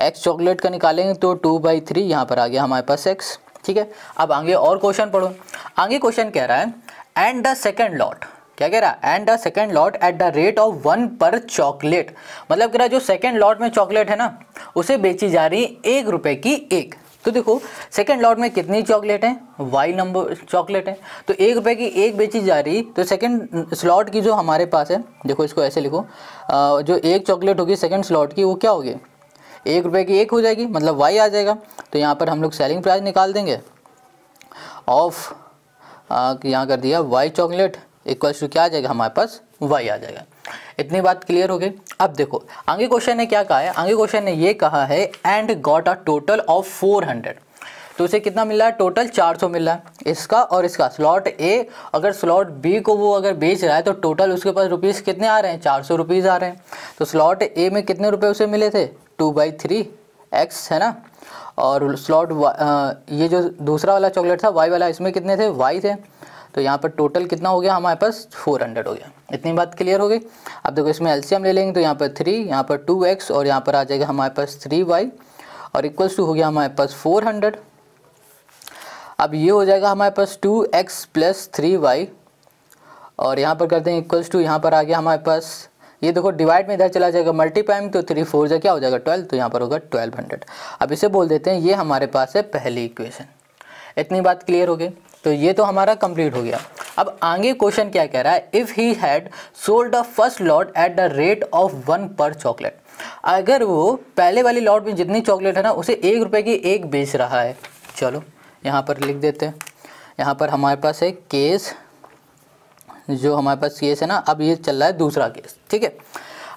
x चॉकलेट का निकालेंगे तो 2/3 यहाँ पर आ गया हमारे पास x, ठीक है। अब आगे और क्वेश्चन पढ़ो। आगे क्वेश्चन कह रहा है एंड द सेकेंड लॉट, क्या कह रहा है, and the second lot at the rate of 1 पर चॉकलेट। मतलब कह रहा है जो सेकेंड लॉट में चॉकलेट है ना, उसे बेची जा रही 1 रुपए की 1। तो देखो सेकेंड लॉट में कितनी चॉकलेट है, y नंबर चॉकलेट है, तो 1 रुपए की 1 बेची जा रही। तो सेकेंड स्लॉट की जो हमारे पास है, देखो इसको ऐसे लिखो, जो एक चॉकलेट होगी सेकेंड स्लॉट की, वो क्या होगी, 1 रुपए की 1 हो जाएगी, मतलब y आ जाएगा। तो यहाँ पर हम लोग सेलिंग प्राइस निकाल देंगे ऑफ, यहाँ कर दिया y चॉकलेट इक्वल्स टू क्या आ जाएगा हमारे पास, y आ जाएगा। इतनी बात क्लियर हो गई। अब देखो आगे क्वेश्चन ने क्या कहा है, आगे क्वेश्चन ने ये कहा है and got a total of 400। तो उसे कितना मिल रहा है, टोटल 400 मिल रहा है, इसका और इसका। स्लॉट ए अगर स्लॉट बी को वो अगर बेच रहा है तो टोटल उसके पास रुपीज़ कितने आ रहे हैं, 400 रुपीज़ आ रहे हैं। तो स्लॉट ए में कितने रुपए उसे मिले थे, 2/3 x है ना, और स्लॉट ये जो दूसरा वाला चॉकलेट था y वाला, इसमें कितने थे, y थे। तो यहाँ पर टोटल कितना हो गया हमारे पास, 400 हो गया। इतनी बात क्लियर हो गई। अब देखो इसमें एलसीएम ले लेंगे तो यहाँ पर 3, यहाँ पर 2x और यहाँ पर आ जाएगा हमारे पास 3y और इक्वल्स टू हो गया हमारे पास 400। अब ये हो जाएगा हमारे पास 2x प्लस 3y और यहाँ पर करते हैं इक्वल्स टू, यहाँ पर आ गया हमारे पास, ये देखो डिवाइड में इधर चला जाएगा, मल्टीप्लाई तो 3 4 जा क्या हो जाएगा 12, तो यहाँ पर होगा 1200। अब इसे बोल देते हैं ये हमारे पास है पहली इक्वेशन। इतनी बात क्लियर हो गई। तो ये तो हमारा कंप्लीट हो गया। अब आगे क्वेश्चन क्या कह रहा है, if he had sold the first lot at the rate of 1 पर चॉकलेट। अगर वो पहले वाली लॉट में जितनी चॉकलेट है ना, उसे 1 रुपए की 1 बेच रहा है। चलो यहाँ पर लिख देते हैं, यहाँ पर हमारे पास है केस, जो हमारे पास केस है ना, अब ये चल रहा है दूसरा केस, ठीक है।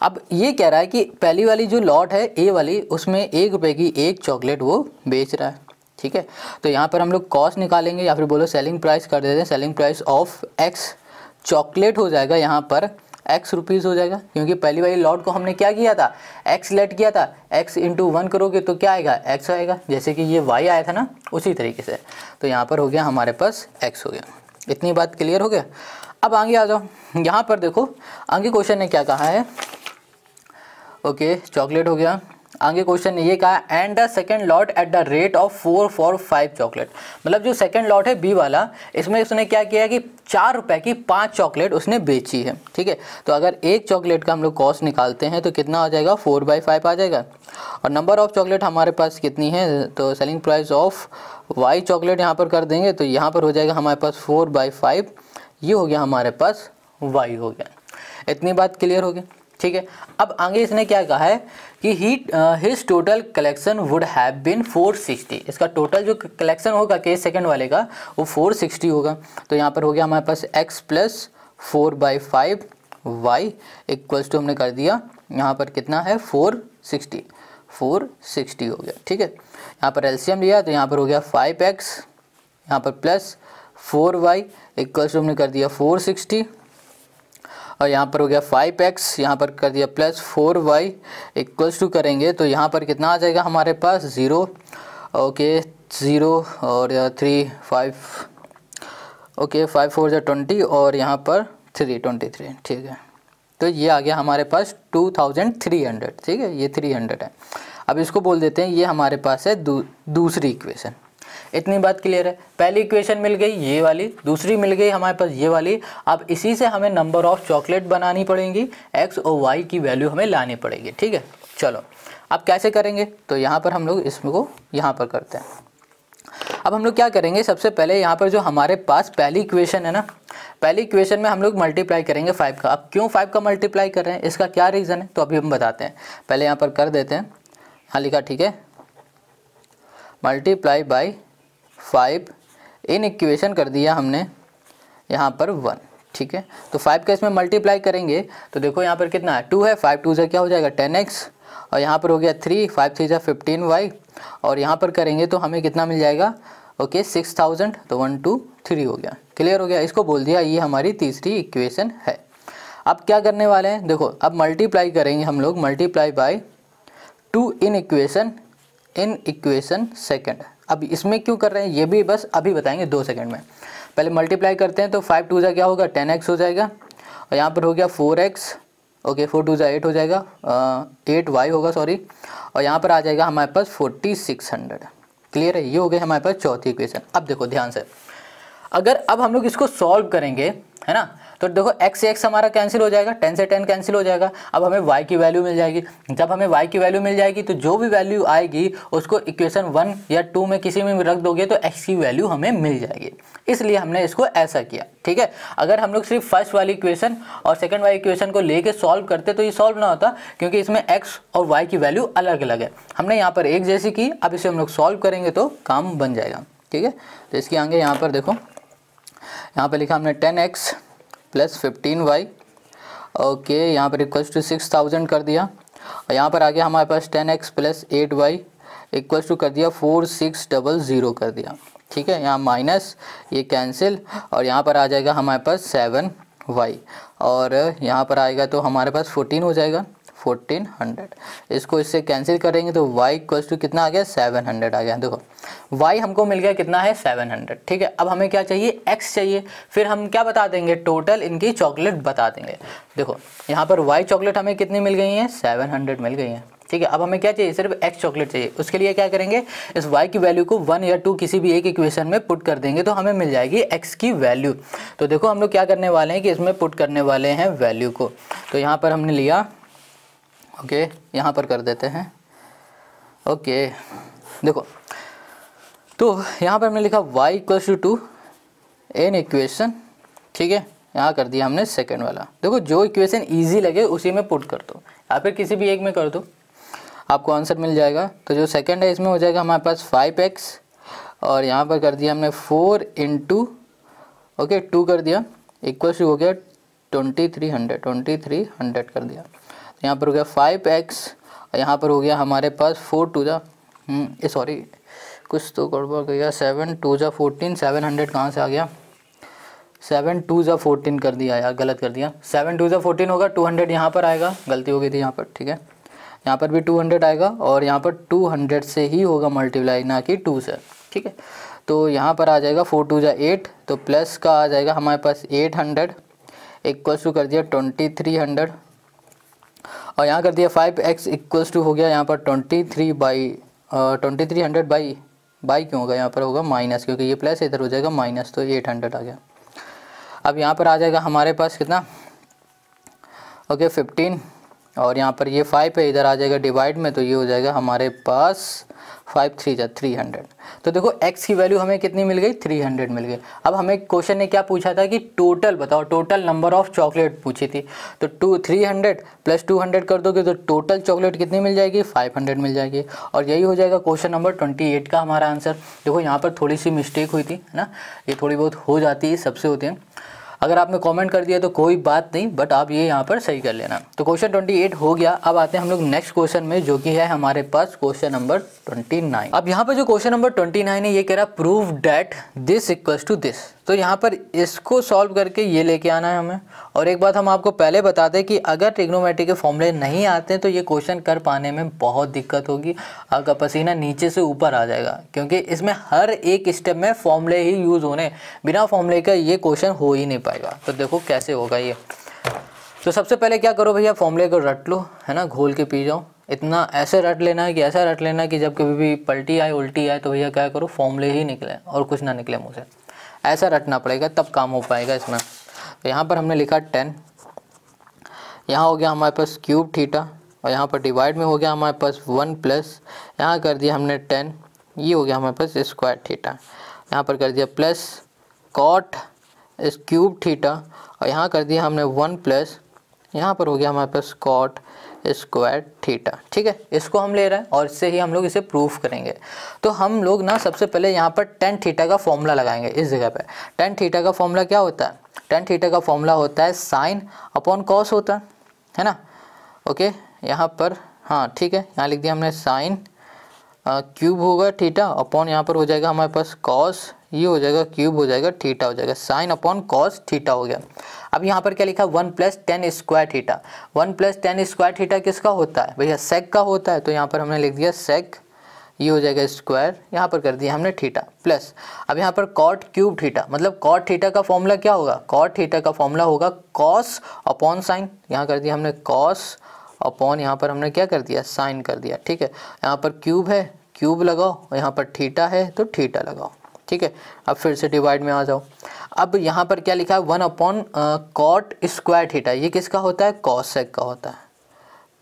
अब ये कह रहा है कि पहली वाली जो लॉट है ए वाली, उसमें 1 रुपए की 1 चॉकलेट वो बेच रहा है, ठीक है। तो यहाँ पर हम लोग कॉस्ट निकालेंगे या फिर बोलो सेलिंग प्राइस कर देते हैं। Selling price of x chocolate हो जाएगा यहाँ पर एक्स रुपीज़ हो जाएगा, क्योंकि पहली वाली लॉट को हमने क्या किया था, एक्स लेट किया था। एक्स इंटू 1 करोगे तो क्या आएगा, एक्स आएगा, जैसे कि ये वाई आया था ना, उसी तरीके से। तो यहाँ पर हो गया हमारे पास एक्स हो गया। इतनी बात क्लियर हो गया। अब आगे आ जाओ, यहाँ पर देखो आगे क्वेश्चन ने क्या कहा है। ओके, चॉकलेट हो गया। आगे क्वेश्चन ने ये कहा and the second lot at the rate of 4 for 5 chocolate. मतलब जो सेकंड लॉट है बी वाला, इसमें उसने क्या किया कि 4 रुपये की 5 चॉकलेट उसने बेची है, ठीक है। तो अगर एक चॉकलेट का हम लोग कॉस्ट निकालते हैं तो कितना आ जाएगा, 4/5 आ जाएगा। और नंबर ऑफ चॉकलेट हमारे पास कितनी है, तो selling price of y chocolate यहाँ पर कर देंगे तो यहाँ पर हो जाएगा हमारे पास 4/5। ये हो गया हमारे पास वाई हो गया। इतनी बात क्लियर हो गई, ठीक है। अब आगे इसने क्या कहा है कि his total collection would have been 460। इसका टोटल जो कलेक्शन होगा केस सेकंड वाले का वो 460 होगा। तो यहाँ पर हो गया हमारे पास x plus 4/5 y equals to हमने कर दिया यहाँ पर कितना है 460 हो गया, ठीक है। यहाँ पर एलसीएम लिया तो यहाँ पर हो गया 5x यहाँ पर प्लस 4y इक्वल्स टू हमने कर दिया 460 और यहाँ पर हो गया 5x यहाँ पर कर दिया प्लस 4y इक्वल्स टू करेंगे तो यहाँ पर कितना आ जाएगा हमारे पास 0। ओके 0 और 3 5 ओके 5 4 जा 20 और यहाँ पर 323, ठीक है। तो ये आ गया हमारे पास 2300, ठीक है, ये 300 है। अब इसको बोल देते हैं ये हमारे पास है दूसरी इक्वेशन। इतनी बात क्लियर है। पहली इक्वेशन मिल गई ये वाली, दूसरी मिल गई हमारे पास ये वाली। अब इसी से हमें नंबर ऑफ चॉकलेट बनानी पड़ेंगी, एक्स और वाई की वैल्यू हमें लानी पड़ेगी, ठीक है। चलो अब कैसे करेंगे, तो यहाँ पर हम लोग इसको यहाँ पर करते हैं। अब हम लोग क्या करेंगे, सबसे पहले यहाँ पर जो हमारे पास पहली इक्वेशन है ना, पहली इक्वेशन में हम लोग मल्टीप्लाई करेंगे 5 का। अब क्यों 5 का मल्टीप्लाई कर रहे हैं, इसका क्या रीज़न है, तो अभी हम बताते हैं। पहले यहाँ पर कर देते हैं, यहाँ लिखा, ठीक है, मल्टीप्लाई बाई 5 इन इक्वेशन कर दिया हमने यहाँ पर 1, ठीक है। तो 5 का इसमें मल्टीप्लाई करेंगे तो देखो यहाँ पर कितना है 2 है, 5 2 से क्या हो जाएगा 10x और यहाँ पर हो गया 3 5 3 से 15y और यहाँ पर करेंगे तो हमें कितना मिल जाएगा, ओके 6000। तो 1 2 3 हो गया, क्लियर हो गया। इसको बोल दिया ये हमारी तीसरी इक्वेशन है। अब क्या करने वाले हैं, देखो अब मल्टीप्लाई करेंगे हम लोग, multiply by 2 in equation second. अब इसमें क्यों कर रहे हैं ये भी बस अभी बताएंगे 2 सेकंड में। पहले मल्टीप्लाई करते हैं तो 5 2 जा क्या होगा 10x हो जाएगा और यहाँ पर हो गया 4x, ओके 4 2 जा 8 हो जाएगा, 8y होगा सॉरी, और यहाँ पर आ जाएगा हमारे पास 4600। क्लियर है, ये हो गई हमारे पास चौथी इक्वेशन। अब देखो ध्यान से, अगर अब हम लोग इसको सॉल्व करेंगे है ना, तो देखो x से x हमारा कैंसिल हो जाएगा, 10 से 10 कैंसिल हो जाएगा। अब हमें y की वैल्यू मिल जाएगी। जब हमें y की वैल्यू मिल जाएगी तो जो भी वैल्यू आएगी उसको इक्वेशन 1 या 2 में किसी में भी रख दोगे तो x की वैल्यू हमें मिल जाएगी। इसलिए हमने इसको ऐसा किया, ठीक है। अगर हम लोग सिर्फ फर्स्ट वाली इक्वेशन और सेकंड वाली इक्वेशन को लेके सॉल्व करते तो ये सॉल्व ना होता, क्योंकि इसमें x और y की वैल्यू अलग अलग है। हमने यहाँ पर एक जैसी की, अब इसे हम लोग सॉल्व करेंगे तो काम बन जाएगा, ठीक है। तो इसके आगे यहाँ पर देखो, यहाँ पर लिखा हमने 10x प्लस 15y, ओके यहाँ पर इक्वल्स टू 6000 कर दिया और यहाँ पर आ गया हमारे पास 10x plus 8y equals to कर दिया 4600 कर दिया, ठीक है। यहाँ माइनस ये कैंसिल और यहाँ पर आ जाएगा हमारे पास 7y और यहाँ पर आएगा तो हमारे पास 14 हो जाएगा, 1400। इसको इससे कैंसिल करेंगे तो y इक्वल्स टू कितना आ गया 700 आ गया। देखो y हमको मिल गया कितना है 700, ठीक है। अब हमें क्या चाहिए, x चाहिए। फिर हम क्या बता देंगे, टोटल इनकी चॉकलेट बता देंगे। देखो यहाँ पर y चॉकलेट हमें कितनी मिल गई हैं, 700 मिल गई हैं, ठीक है। अब हमें क्या चाहिए, सिर्फ x चॉकलेट चाहिए। उसके लिए क्या करेंगे, इस y की वैल्यू को 1 या 2 किसी भी एक इक्वेशन में पुट कर देंगे तो हमें मिल जाएगी x की वैल्यू। तो देखो हम लोग क्या करने वाले हैं कि इसमें पुट करने वाले हैं वैल्यू को। तो यहाँ पर हमने लिया, ओके यहाँ पर कर देते हैं, ओके देखो तो यहाँ पर हमने लिखा y equals to in equation, ठीक है। यहाँ कर दिया हमने सेकंड वाला। देखो जो इक्वेशन इजी लगे उसी में पुट कर दो या फिर किसी भी एक में कर दो, आपको आंसर मिल जाएगा। तो जो सेकंड है इसमें हो जाएगा हमारे पास 5x और यहाँ पर कर दिया हमने 4 इंटू ओके 2 कर दिया इक्वल्स टू हो गया 2300 कर दिया। तो यहाँ पर हो गया 5x और यहाँ पर हो गया हमारे पास 4 2 जा सॉरी कुछ तो गड़बड़ गया, 7 2 जा 14, 700 कहाँ से आ गया, 7 2 ज़ा 14 कर दिया यार, गलत कर दिया। 7 2 ज़ा 14 होगा, 200 यहाँ पर आएगा, गलती हो गई थी यहाँ पर, ठीक है। यहाँ पर भी 200 आएगा और यहाँ पर 200 से ही होगा मल्टीप्लाई, ना कि 2 से, ठीक है। तो यहाँ पर आ जाएगा 4 2 ज़ा 8, तो प्लस का आ जाएगा हमारे पास 800 इक्वल्स टू कर दिया 2300 और यहाँ कर दिया 5x इक्वल्स टू हो गया यहाँ पर 2300 बाई क्यों होगा, यहाँ पर होगा माइनस, क्योंकि ये प्लस इधर हो जाएगा माइनस, तो 800 आ गया। अब यहाँ पर आ जाएगा हमारे पास कितना, ओके 15 और यहाँ पर ये 5 है, इधर आ जाएगा डिवाइड में, तो ये हो जाएगा हमारे पास 5 3 ज़ा 300। तो देखो x की वैल्यू हमें कितनी मिल गई, 300 मिल गई। अब हमें क्वेश्चन ने क्या पूछा था कि टोटल बताओ, टोटल नंबर ऑफ चॉकलेट पूछी थी, तो 300 प्लस 200 कर दोगे तो टोटल चॉकलेट कितनी मिल जाएगी, 500 मिल जाएगी। और यही हो जाएगा क्वेश्चन नंबर 28 का हमारा आंसर। देखो यहाँ पर थोड़ी सी मिस्टेक हुई थी, है ना, ये थोड़ी बहुत हो जाती है, सबसे होती है। अगर आपने कमेंट कर दिया तो कोई बात नहीं, बट आप ये यहाँ पर सही कर लेना। तो क्वेश्चन 28 हो गया। अब आते हैं हम लोग नेक्स्ट क्वेश्चन में, जो कि है हमारे पास क्वेश्चन नंबर 29। अब यहाँ पर जो क्वेश्चन नंबर 29 है, ये कह रहा है prove that this equals to this. तो यहाँ पर इसको सॉल्व करके ये लेके आना है हमें। और एक बात हम आपको पहले बता दें कि अगर ट्रिग्नोमेट्री के फॉर्मूले नहीं आते हैं तो ये क्वेश्चन कर पाने में बहुत दिक्कत होगी, आपका पसीना नीचे से ऊपर आ जाएगा, क्योंकि इसमें हर एक स्टेप में फॉर्मूले ही यूज़ होने, बिना फॉर्मूले का ये क्वेश्चन हो ही नहीं पाएगा। तो देखो कैसे होगा ये। तो सबसे पहले क्या करो भैया, फॉर्मूले को रट लो, है ना, घोल के पी जाओ। इतना ऐसे रट लेना है कि ऐसा रट लेना है कि जब कभी भी पलटी आए उल्टी आए तो भैया क्या करो, फॉर्मूले ही निकले और कुछ ना निकले मुँह से, ऐसा रटना पड़ेगा, तब काम हो पाएगा इसमें। तो यहाँ पर हमने लिखा 10, यहाँ हो गया हमारे पास क्यूब थीटा, और यहाँ पर डिवाइड में हो गया हमारे पास 1 प्लस, यहाँ कर दिया हमने 10, ये हो गया हमारे पास स्क्वायर थीटा, यहाँ पर कर दिया प्लस कॉट इस क्यूब थीटा, और यहाँ कर दिया हमने 1 प्लस, यहाँ पर हो गया हमारे पास कॉट स्क्वायर थीटा, ठीक है। इसको हम ले रहे हैं और इससे ही हम लोग इसे प्रूफ करेंगे। तो हम लोग ना सबसे पहले यहाँ पर tan थीटा का फॉर्मूला लगाएंगे इस जगह पे। tan थीटा का फॉर्मूला क्या होता है, tan थीटा का फॉर्मूला होता है साइन अपॉन कॉस होता है ना। ओके, यहाँ पर हाँ ठीक है, यहाँ लिख दिया हमने साइन क्यूब होगा थीटा अपॉन यहाँ पर हो जाएगा हमारे पास कॉस, ये हो जाएगा क्यूब हो जाएगा थीटा हो जाएगा, साइन अपॉन कॉस थीटा हो गया। अब यहाँ पर क्या लिखा, 1 plus tan square theta. 1 plus tan square theta किसका होता है भैया, सेक का होता है, तो यहाँ पर हमने लिख दिया सेक, ये हो जाएगा स्क्वायर, यहाँ पर कर दिया हमने थीटा प्लस। अब यहाँ पर कॉट क्यूब थीटा, मतलब कॉट थीटा का फॉर्मूला क्या होगा, कॉट थीटा का फॉर्मूला होगा कॉस अपॉन साइन, यहाँ कर दिया हमने कॉस अपॉन, यहाँ पर हमने क्या कर दिया साइन कर दिया, ठीक है। यहाँ पर क्यूब है, क्यूब लगाओ, और यहाँ पर थीटा है तो थीटा लगाओ, ठीक है। अब फिर से डिवाइड में आ जाओ। अब यहाँ पर क्या लिखा है, 1 अपॉन कॉट स्क्वायर थीटा, ये किसका होता है, कॉसेक का होता है,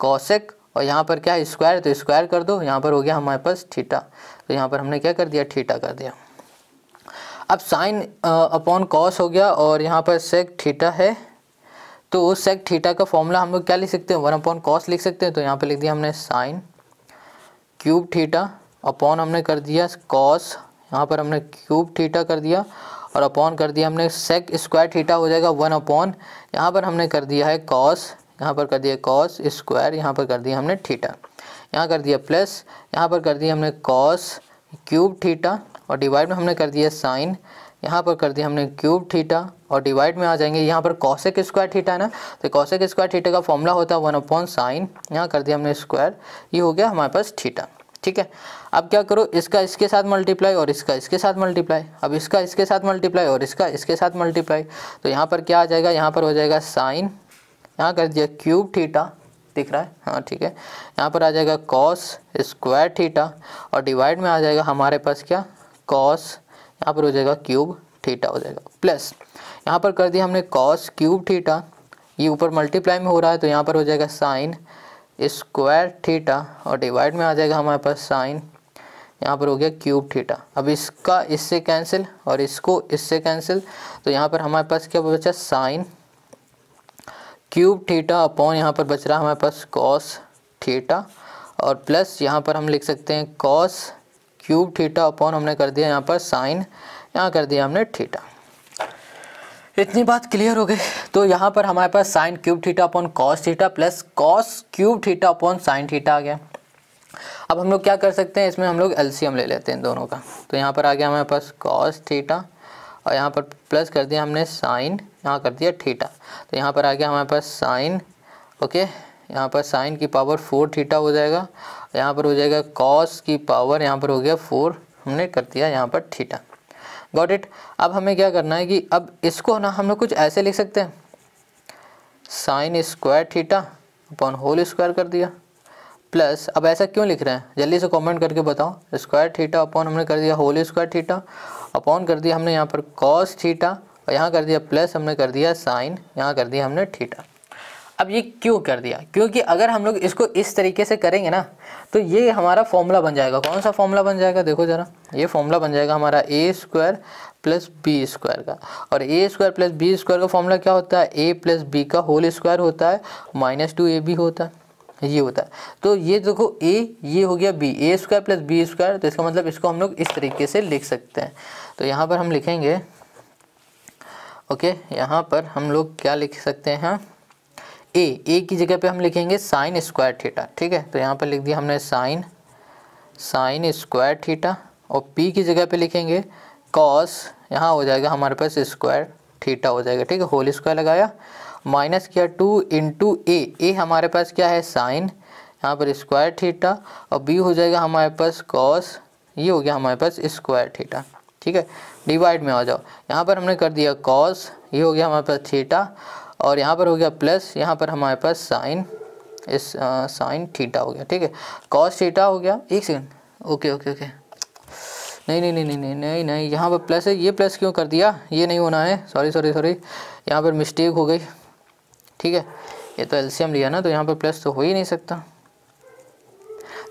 कॉसेक, और यहाँ पर क्या है स्क्वायर, तो स्क्वायर कर दो, यहाँ पर हो गया हमारे पास थीटा, तो यहाँ पर हमने क्या कर दिया थीटा कर दिया। अब साइन अपॉन कॉस हो गया और यहाँ पर सेक थीटा है, तो सेक थीटा का फॉर्मूला हम लोग क्या लिख सकते हैं, 1 अपॉन कॉस लिख सकते हैं, तो यहाँ पर लिख दिया हमने साइन क्यूब थीटा अपॉन हमने कर दिया कॉस, यहाँ पर हमने क्यूब थीटा कर दिया, और अपॉन कर दिया हमने सेक स्क्वायर थीटा हो जाएगा 1 अपॉन, यहाँ पर हमने कर दिया है कॉस, यहाँ पर कर दिया कॉस स्क्वायर, यहाँ पर कर दिया हमने थीटा, यहाँ कर दिया प्लस, यहाँ पर कर दिया हमने कॉस क्यूब थीटा, और डिवाइड में हमने कर दिया साइन, यहाँ पर कर दिया हमने क्यूब थीटा, और डिवाइड में आ जाएंगे, यहाँ पर कॉसेक स्क्वायर थीटा है ना, तो कॉसेक स्क्वायर थीटा का फॉर्मूला होता है 1 अपॉन साइन, यहाँ कर दिया हमने स्क्वायर, ये हो गया हमारे पास थीटा, ठीक है। अब क्या करो, इसका इसके साथ मल्टीप्लाई और इसका इसके साथ मल्टीप्लाई, अब इसका इसके साथ मल्टीप्लाई और इसका इसके साथ मल्टीप्लाई, तो यहाँ पर क्या आ जाएगा, यहाँ पर हो जाएगा साइन, यहाँ कर दिया क्यूब थीटा, दिख रहा है हाँ ठीक है, यहाँ पर आ जाएगा कॉस स्क्वायर थीटा, और डिवाइड में आ जाएगा हमारे पास क्या कॉस, यहाँ पर हो जाएगा क्यूब थीटा हो जाएगा, प्लस यहाँ पर कर दिया हमने कॉस क्यूब थीटा, ये ऊपर मल्टीप्लाई में हो रहा है, तो यहाँ पर हो जाएगा साइन स्क्वायर थीटा, और डिवाइड में आ जाएगा हमारे पास साइन, यहाँ पर हो गया क्यूब थीटा। अब इसका इससे कैंसिल और इसको इससे कैंसिल, तो यहाँ पर हमारे पास क्या बचा, साइन क्यूब थीटा अपॉन, यहाँ पर बच रहा है हमारे पास कॉस थीटा, और प्लस यहाँ पर हम लिख सकते हैं कॉस क्यूब थीटा अपॉन हमने कर दिया यहाँ पर साइन, यहाँ कर दिया हमने थीटा। इतनी बात क्लियर हो गई। तो यहाँ पर हमारे पास sine cube theta upon cos theta plus cos cube theta upon sine theta आ गया। अब हम लोग क्या कर सकते हैं, इसमें हम लोग एलसीएम ले लेते हैं दोनों का। तो यहाँ पर आ गया हमारे पास कॉस थीटा और यहाँ पर प्लस कर दिया हमने साइन, यहाँ कर दिया थीटा। तो यहाँ पर आ गया हमारे पास साइन, ओके, यहाँ पर साइन की पावर 4 थीटा हो जाएगा, यहाँ पर हो जाएगा कॉस की पावर, यहाँ पर हो गया 4, हमने कर दिया यहाँ पर थीटा। Got it. अब हमें क्या करना है कि अब इसको ना हम लोग कुछ ऐसे लिख सकते हैं, sine square theta upon whole square कर दिया, प्लस अब ऐसा क्यों लिख रहे हैं जल्दी से कमेंट करके बताओ। स्क्वायर थीटा अपॉन हमने कर दिया होल स्क्वायर थीटा, अपॉन कर दिया हमने यहाँ पर कॉस थीटा, और यहाँ कर दिया प्लस हमने कर दिया साइन, यहाँ कर दिया हमने थीटा। अब ये क्यों कर दिया, क्योंकि अगर हम लोग इसको इस तरीके से करेंगे ना तो ये हमारा फॉर्मूला बन जाएगा। कौन सा फॉर्मूला बन जाएगा, देखो ज़रा, ये फॉर्मूला बन जाएगा हमारा ए स्क्वायर प्लस बी स्क्वायर का। और ए स्क्वायर प्लस बी स्क्वायर का फॉर्मूला क्या होता है, ए प्लस बी का होल स्क्वायर होता है माइनस 2ab होता है, ये होता है। तो ये देखो ए, ये हो गया बी, ए स्क्वायर प्लस बी स्क्वायर, तो इसका मतलब इसको हम लोग इस तरीके से लिख सकते हैं। तो यहाँ पर हम लिखेंगे, ओके, यहाँ पर हम लोग क्या लिख सकते हैं, ए की जगह पे हम लिखेंगे साइन स्क्वायर थीटा, ठीक है। तो यहाँ पर लिख दिया हमने साइन स्क्वायर थीटा, और पी की जगह पे लिखेंगे कॉस, यहाँ हो जाएगा हमारे पास स्क्वायर थीटा हो जाएगा, ठीक है, होल स्क्वायर लगाया, माइनस किया 2 इंटू ए हमारे पास क्या है साइन, यहाँ पर स्क्वायर थीटा, और बी हो जाएगा हमारे पास कॉस, ये हो गया हमारे पास स्क्वायर थीटा, ठीक है। डिवाइड में आ जाओ, यहाँ पर हमने कर दिया कॉस, ये हो गया हमारे पास थीटा, और यहाँ पर हो गया प्लस, यहाँ पर हमारे पास साइन थीटा हो गया, ठीक है, कॉस थीटा हो गया। एक सेकंड, ओके, नहीं, यहाँ पर प्लस है, ये प्लस क्यों कर दिया, ये नहीं होना है, सॉरी, यहाँ पर मिस्टेक हो गई, ठीक है। ये तो एलसीएम लिया ना, तो यहाँ पर प्लस तो हो ही नहीं सकता।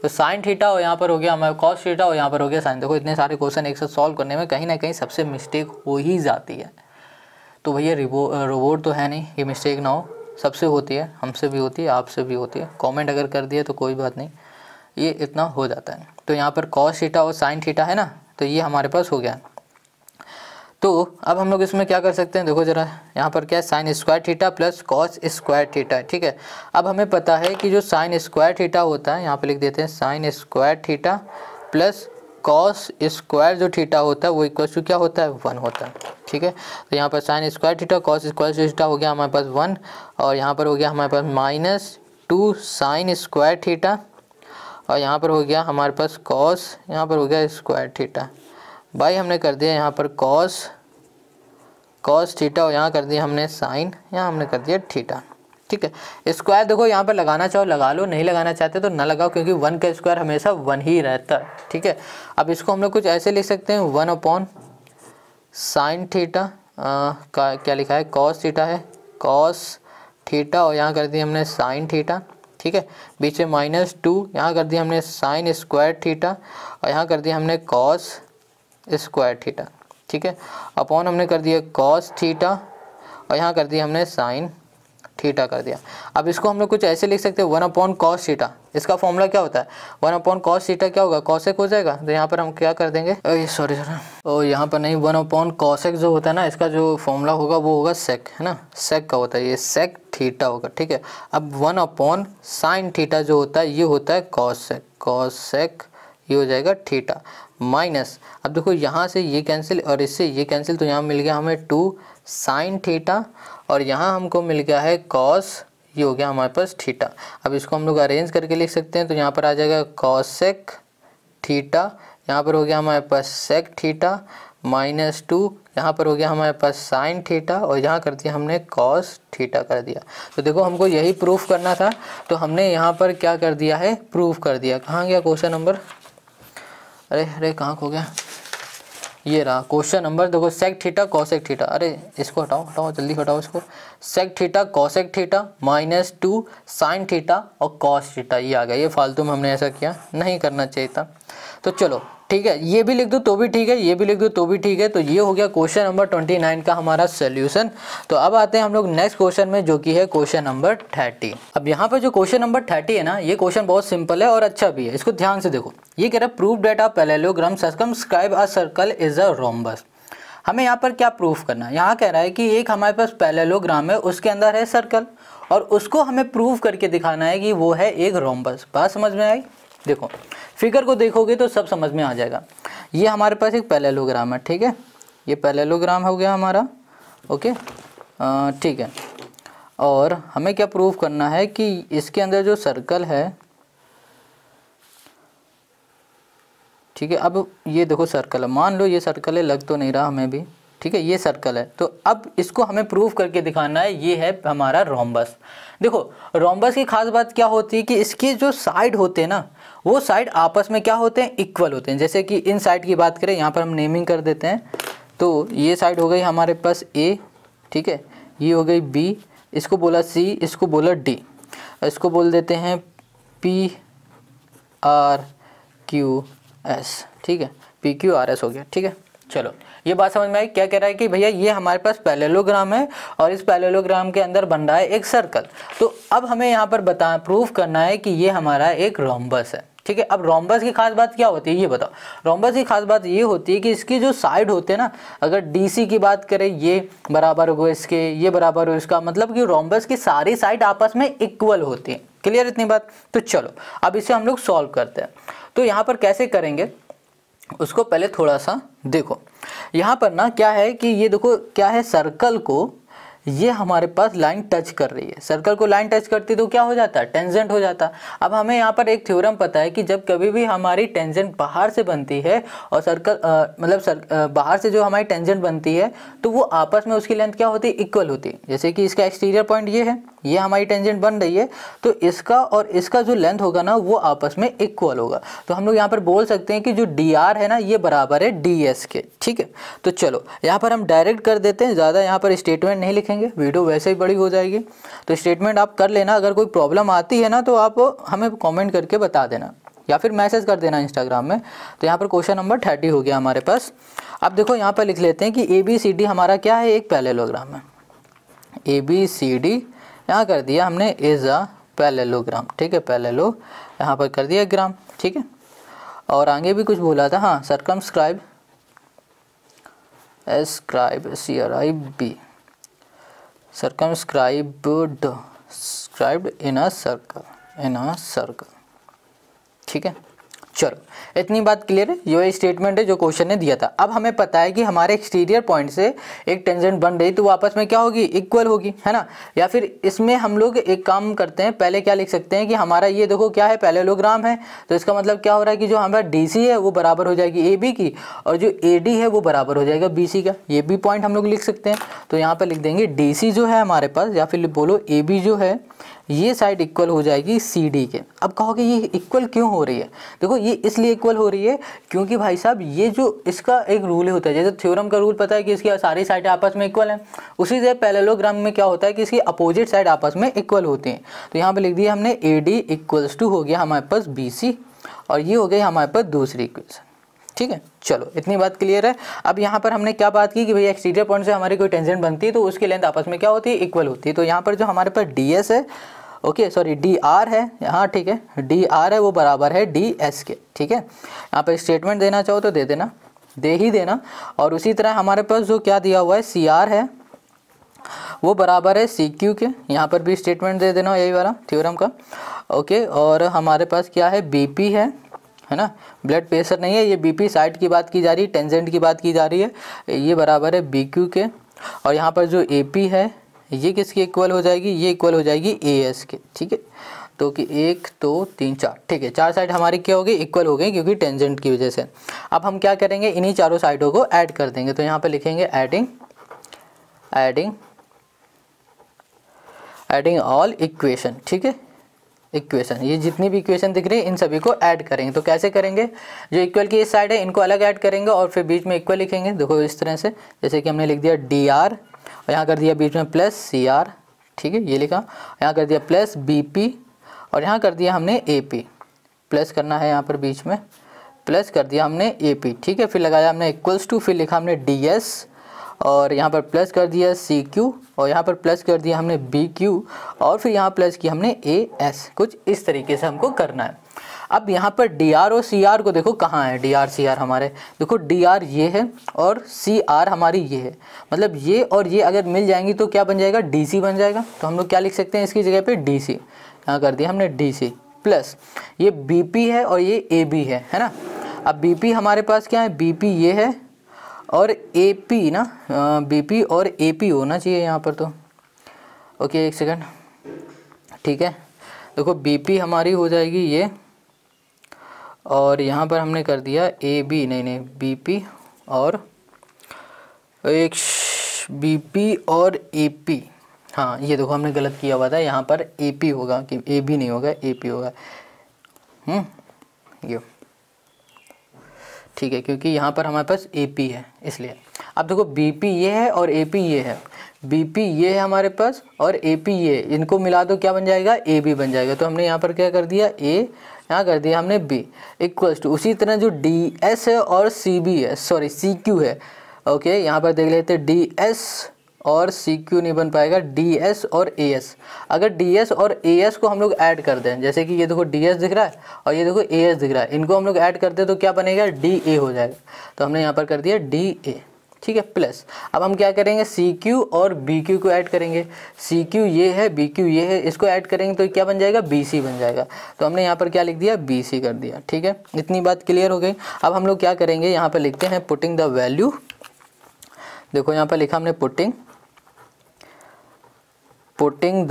तो साइन थीटा और यहाँ पर हो गया हमारा कॉस थीटा, और यहाँ पर हो गया साइन। देखो इतने सारे क्वेश्चन एक साथ सॉल्व करने में कहीं ना कहीं सबसे मिस्टेक हो ही जाती है। तो भैया रोबोट तो है नहीं, ये मिस्टेक ना हो, सबसे होती है, हमसे भी होती है, आपसे भी होती है। कमेंट अगर कर दिया तो कोई बात नहीं, ये इतना हो जाता है। तो यहाँ पर कॉस थीटा और साइन थीटा है ना, तो ये हमारे पास हो गया। तो अब हम लोग इसमें क्या कर सकते हैं, देखो ज़रा, यहाँ पर क्या है, sign square theta plus cos square theta है, ठीक है। अब हमें पता है कि जो साइन स्क्वायर थीटा होता है, यहाँ पर लिख देते हैं sine square theta plus cos square जो थीटा होता है वो इक्वल टू क्या होता है, 1 होता है, ठीक है। तो यहाँ पर sign square theta cos square theta हो गया हमारे पास 1, और यहाँ पर हो गया हमारे पास -2 साइन स्क्वायर थीटा, और यहाँ पर हो गया हमारे पास कॉस, यहाँ पर हो गया स्क्वायर थीटा। भाई हमने कर दिया यहाँ पर कॉस थीटा, और यहाँ कर दिया हमने साइन, यहाँ हमने कर दिया थीटा, ठीक है। स्क्वायर देखो यहाँ पर लगाना चाहो लगा लो, नहीं लगाना चाहते तो ना लगाओ, क्योंकि 1 का स्क्वायर हमेशा 1 ही रहता है, ठीक है। अब इसको हम लोग कुछ ऐसे लिख सकते हैं, 1 अपॉन साइन थीटा का क्या लिखा है, कॉस थीटा है, कॉस थीटा, और यहाँ कर दिया हमने साइन थीटा, ठीक है। बीच में -2, यहाँ कर दिया हमने साइन स्क्वायर थीटा, और यहाँ कर दिया हमने कॉस स्क्वायर थीटा, ठीक है। अपॉन हमने कर दिया कॉस थीटा, और यहाँ कर दिया हमने साइन थीटा कर दिया। अब इसको हम लोग कुछ ऐसे लिख सकते हैं, 1 अपॉन कॉस थीटा, इसका फॉर्मूला क्या होता है, 1 अपॉन कॉस थीटा क्या होगा, कॉसेक हो जाएगा। तो यहाँ पर हम क्या कर देंगे, सॉरी, और यहाँ पर नहीं, 1 अपॉन कॉसेक जो होता है ना, इसका जो फॉर्मूला होगा वो होगा सेक, है ना, सेक का होता है, ये सेक थीटा होगा, ठीक है। अब 1 अपॉन साइन थीटा जो होता है ये होता है कॉसेक, ये हो जाएगा थीटा, माइनस, अब देखो यहाँ से ये कैंसिल और इससे ये कैंसिल, तो यहाँ मिल गया हमें 2 साइन थीटा, और यहाँ हमको मिल गया है कॉस, ये हो गया हमारे पास थीटा। अब इसको हम लोग अरेंज करके लिख सकते हैं, तो यहाँ पर आ जाएगा कॉसेक थीटा, यहाँ पर हो गया हमारे पास सेक थीटा, -2, यहाँ पर हो गया हमारे पास साइन थीटा, और यहाँ कर दिया हमने कॉस थीटा कर दिया। तो देखो हमको यही प्रूफ करना था, तो हमने यहाँ पर क्या कर दिया है, प्रूफ कर दिया। कहाँ गया क्वेश्चन नंबर, अरे कहाँ खो गया, ये रहा क्वेश्चन नंबर। देखो सेक थीटा कॉसेक थीटा, अरे इसको हटाओ जल्दी हटाओ इसको, sec theta cosec theta -2 sine theta और कॉस थीटा, ये आ गया। ये फालतू में हमने ऐसा किया, नहीं करना चाहिए था। तो चलो ठीक है, ये भी लिख दो तो भी ठीक है, ये भी लिख दो तो भी ठीक है। तो ये हो गया क्वेश्चन नंबर 29 का हमारा सोल्यूशन। तो अब आते हैं हम लोग नेक्स्ट क्वेश्चन में, जो कि है क्वेश्चन नंबर 30। अब यहाँ पर जो क्वेश्चन नंबर 30 है ना, ये क्वेश्चन बहुत सिंपल है और अच्छा भी है। इसको ध्यान से देखो, ये कह रहा है prove that a parallelogram circumscribe a circle is a rhombus. हमें यहाँ पर क्या प्रूफ करना है, यहाँ कह रहा है कि एक हमारे पास पैरेललोग्राम है, उसके अंदर है सर्कल, और उसको हमें प्रूव करके दिखाना है कि वो है एक रोम्बस। बात समझ में आई? देखो फिगर को देखोगे तो सब समझ में आ जाएगा। ये हमारे पास एक पैरेललोग्राम है, ठीक है, ये पैरेललोग्राम हो गया हमारा। ओके ठीक है। और हमें क्या प्रूव करना है कि इसके अंदर जो सर्कल है, ठीक है, अब ये देखो सर्कल है, मान लो ये सर्कल है, लग तो नहीं रहा हमें भी, ठीक है, ये सर्कल है। तो अब इसको हमें प्रूव करके दिखाना है, ये है हमारा रोम्बस। देखो रोम्बस की खास बात क्या होती है कि इसके जो साइड होते हैं ना, वो साइड आपस में क्या होते हैं, इक्वल होते हैं। जैसे कि इन साइड की बात करें, यहाँ पर हम नेमिंग कर देते हैं। तो ये साइड हो गई हमारे पास ए, ठीक है, ये हो गई बी, इसको बोला सी, इसको बोला डी, इसको बोल देते हैं पी आर क्यू एस, ठीक है, पी क्यू आर एस हो गया। ठीक है, चलो ये बात समझ में आई। क्या कह रहा है कि भैया ये हमारे पास पैरेललोग्राम है और इस पैरेललोग्राम के अंदर बन रहा है एक सर्कल। तो अब हमें यहाँ पर प्रूफ करना है कि ये हमारा एक रोम्बस है। ठीक है, अब रोम्बस की खास बात क्या होती है ये बताओ। रोम्बस की खास बात ये होती है कि इसकी जो साइड होते हैं ना, अगर डीसी की बात करें, ये बराबर हो इसके, ये बराबर हो इसका, मतलब कि रोम्बस की सारी साइड आपस में इक्वल होती है। क्लियर इतनी बात। तो चलो अब इसे हम लोग सॉल्व करते हैं। तो यहाँ पर कैसे करेंगे उसको पहले थोड़ा सा देखो। यहाँ पर ना क्या है कि ये देखो क्या है, सर्कल को ये हमारे पास लाइन टच कर रही है। सर्कल को लाइन टच करती तो क्या हो जाता है, टेंजेंट हो जाता। अब हमें यहाँ पर एक थ्योरम पता है कि जब कभी भी हमारी टेंजेंट बाहर से बनती है और सर्कल बाहर से जो हमारी टेंजेंट बनती है तो वो आपस में उसकी लेंथ क्या होती है, इक्वल होती है। जैसे कि इसका एक्सटीरियर पॉइंट ये है, ये हमारी टेंजेंट बन रही है, तो इसका और इसका जो लेंथ होगा ना वो आपस में इक्वल होगा। तो हम लोग यहाँ पर बोल सकते हैं कि जो डी आर है ना ये बराबर है डी एस के। ठीक है, तो चलो यहाँ पर हम डायरेक्ट कर देते हैं, ज़्यादा यहाँ पर स्टेटमेंट नहीं लिखेंगे, वीडियो वैसे ही बड़ी हो जाएगी। तो स्टेटमेंट आप कर लेना, अगर कोई प्रॉब्लम आती है ना तो आप हमें कॉमेंट करके बता देना या फिर मैसेज कर देना इंस्टाग्राम में। तो यहाँ पर क्वेश्चन नंबर 30 हो गया हमारे पास। अब देखो यहाँ पर लिख लेते हैं कि ए बी सी डी हमारा क्या है, एक पैरेललोग्राम है। ए बी सी डी यहाँ कर दिया हमने इज अ पैरेललोग्राम। ठीक है, पैरेलो यहाँ पर कर दिया ग्राम। ठीक है, और आगे भी कुछ बोला था, हाँ, circumscribe, escribe C R I B, circumscribed, scribed in a circle. ठीक है, चलो इतनी बात क्लियर है। ये स्टेटमेंट है जो क्वेश्चन ने दिया था। अब हमें पता है कि हमारे एक्सटीरियर पॉइंट से एक टेंजेंट बन रही तो वो आपस में क्या होगी, इक्वल होगी, है ना। या फिर इसमें हम लोग एक काम करते हैं, पहले क्या लिख सकते हैं कि हमारा ये देखो क्या है, पैरेललोग्राम है, तो इसका मतलब क्या हो रहा है कि जो हमारा डीसी है वो बराबर हो जाएगी ए बी की, और जो ए डी है वो बराबर हो जाएगा बी सी का। ये भी पॉइंट हम लोग लिख सकते हैं। तो यहाँ पर लिख देंगे डी सी जो है हमारे पास, या फिर बोलो ए बी जो है, ये साइड इक्वल हो जाएगी सी डी के। अब कहोगे ये इक्वल क्यों हो रही है, देखो ये इसलिए इक्वल हो रही है क्योंकि भाई साहब ये जो इसका एक रूल होता है, जैसे थ्योरम का रूल पता है कि इसकी सारी साइड आपस में इक्वल है, उसी से पैरेललोग्राम में क्या होता है कि इसकी अपोजिट साइड आपस में इक्वल होती हैं। तो यहाँ पे लिख दिया हमने ए डी इक्वल्स टू हो गया हमारे पास बी सी, और ये हो गई हमारे पास दूसरी इक्वेशन। ठीक है, चलो इतनी बात क्लियर है। अब यहाँ पर हमने क्या बात की कि भैया एक्सटीरियर पॉइंट से हमारी कोई टेंजेंट बनती है तो उसकी लेंथ आपस में क्या होती है, इक्वल होती है। तो यहाँ पर जो हमारे पास डी एस है, ओके सॉरी डी आर है यहाँ, ठीक है, डी आर है वो बराबर है डी एस के। ठीक है, यहाँ पर स्टेटमेंट देना चाहो तो दे देना, दे ही देना। और उसी तरह हमारे पास जो क्या दिया हुआ है सी आर है वो बराबर है सी क्यू के, यहाँ पर भी स्टेटमेंट दे देना यही वाला थ्योरम का। ओके, और हमारे पास क्या है, बी पी है ना, ब्लड प्रेशर नहीं है, ये बीपी साइड की बात की जा रही है, टेंजेंट की बात की जा रही है, ये बराबर है बी क्यू के। और यहाँ पर जो ए पी है ये किसकी इक्वल हो जाएगी, ये इक्वल हो जाएगी ए एस के। ठीक है, तो कि 1 2 3 4, ठीक है, 4 साइड हमारी क्या हो गई, इक्वल हो गई क्योंकि टेंजेंट की वजह से। अब हम क्या करेंगे, इन्हीं चारों साइडों को ऐड कर देंगे। तो यहाँ पर लिखेंगे एडिंग ऑल इक्वेशन। ठीक है, इक्वेशन, ये जितनी भी इक्वेशन दिख रही है इन सभी को ऐड करेंगे। तो कैसे करेंगे, जो इक्वल की इस साइड है इनको अलग ऐड करेंगे और फिर बीच में इक्वल लिखेंगे। देखो इस तरह से, जैसे कि हमने लिख दिया डी आर और यहाँ कर दिया बीच में प्लस सी आर। ठीक है, ये लिखा, यहाँ कर दिया प्लस बी पी और यहाँ कर दिया हमने ए पी, प्लस करना है यहाँ पर बीच में, प्लस कर दिया हमने ए पी। ठीक है, फिर लगाया हमने इक्वल्स टू, फिर लिखा हमने डी एस और यहाँ पर प्लस कर दिया सी क्यू और यहाँ पर प्लस कर दिया हमने बी क्यू और फिर यहाँ प्लस किया हमने ए एस। कुछ इस तरीके से हमको करना है। अब यहाँ पर डी आर और सी आर को देखो कहाँ है, डी आर सी आर हमारे, देखो डी आर ये है और सी आर हमारी ये है, मतलब ये और ये अगर मिल जाएंगी तो क्या बन जाएगा, डी सी बन जाएगा। तो हम लोग क्या लिख सकते हैं इसकी जगह पे, डी सी, यहाँ कर दिया हमने डी सी प्लस ये बी पी है और ये ए बी है ना। अब बी पी हमारे पास क्या है, बी पी ये है और AP ना, BP और AP होना चाहिए यहाँ पर तो। ओके एक सेकंड, ठीक है। देखो BP हमारी हो जाएगी ये, और यहाँ पर हमने कर दिया AB, नहीं BP और एक BP और AP। हाँ ये देखो हमने गलत किया हुआ था, यहाँ पर AP होगा कि AB नहीं होगा, AP होगा। ये ठीक है, क्योंकि यहाँ पर हमारे पास AP है इसलिए। अब देखो BP ये है और AP ये है, BP ये है हमारे पास और AP ये, इनको मिला दो क्या बन जाएगा, AB बन जाएगा। तो हमने यहाँ पर क्या कर दिया, A, यहाँ कर दिया हमने B इक्वल्स टू, उसी तरह जो DS है और CB है, सॉरी CQ है। ओके यहाँ पर देख लेते हैं, DS और CQ नहीं बन पाएगा, DS और AS। अगर DS और AS को हम लोग ऐड कर दें, जैसे कि ये देखो DS दिख रहा है और ये देखो AS दिख रहा है, इनको हम लोग ऐड करते हैं तो क्या बनेगा, DA हो जाएगा। तो हमने यहाँ पर कर दिया DA, ठीक है। प्लस अब हम क्या करेंगे, CQ और BQ को ऐड करेंगे। CQ ये है, BQ ये है, इसको ऐड करेंगे तो क्या बन जाएगा, BC बन जाएगा। तो हमने यहाँ पर क्या लिख दिया, BC कर दिया, ठीक है। इतनी बात क्लियर हो गई। अब हम लोग क्या करेंगे, यहाँ पर लिखते हैं पुटिंग द वैल्यू। देखो यहाँ पर लिखा हमने putting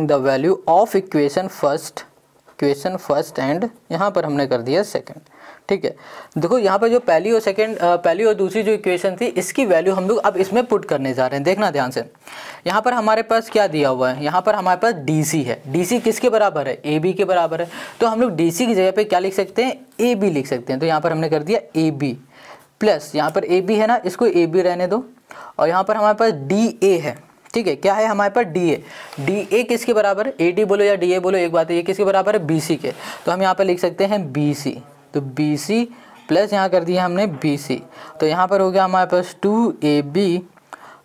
the value of equation first and यहाँ पर हमने कर दिया सेकंड, ठीक है। देखो यहाँ पर जो पहली और दूसरी जो इक्वेशन थी, इसकी वैल्यू हम लोग अब इसमें पुट करने जा रहे हैं। देखना ध्यान से, यहाँ पर हमारे पास क्या दिया हुआ है, यहाँ पर हमारे पास DC है। DC किसके बराबर है, AB के बराबर है। तो हम लोग DC की जगह पे क्या लिख सकते हैं, AB लिख सकते हैं। तो यहाँ पर हमने कर दिया AB प्लस, यहाँ पर AB है ना, इसको AB रहने दो, और यहाँ पर हमारे पास DA है, ठीक है। क्या है हमारे पास, DA किसके बराबर है, AD बोलो या DA बोलो, एक बात है, ये किसके बराबर है, BC के। तो हम यहाँ पर लिख सकते हैं BC, तो BC प्लस यहाँ कर दिया हमने BC। तो यहाँ पर हो गया हमारे पास 2AB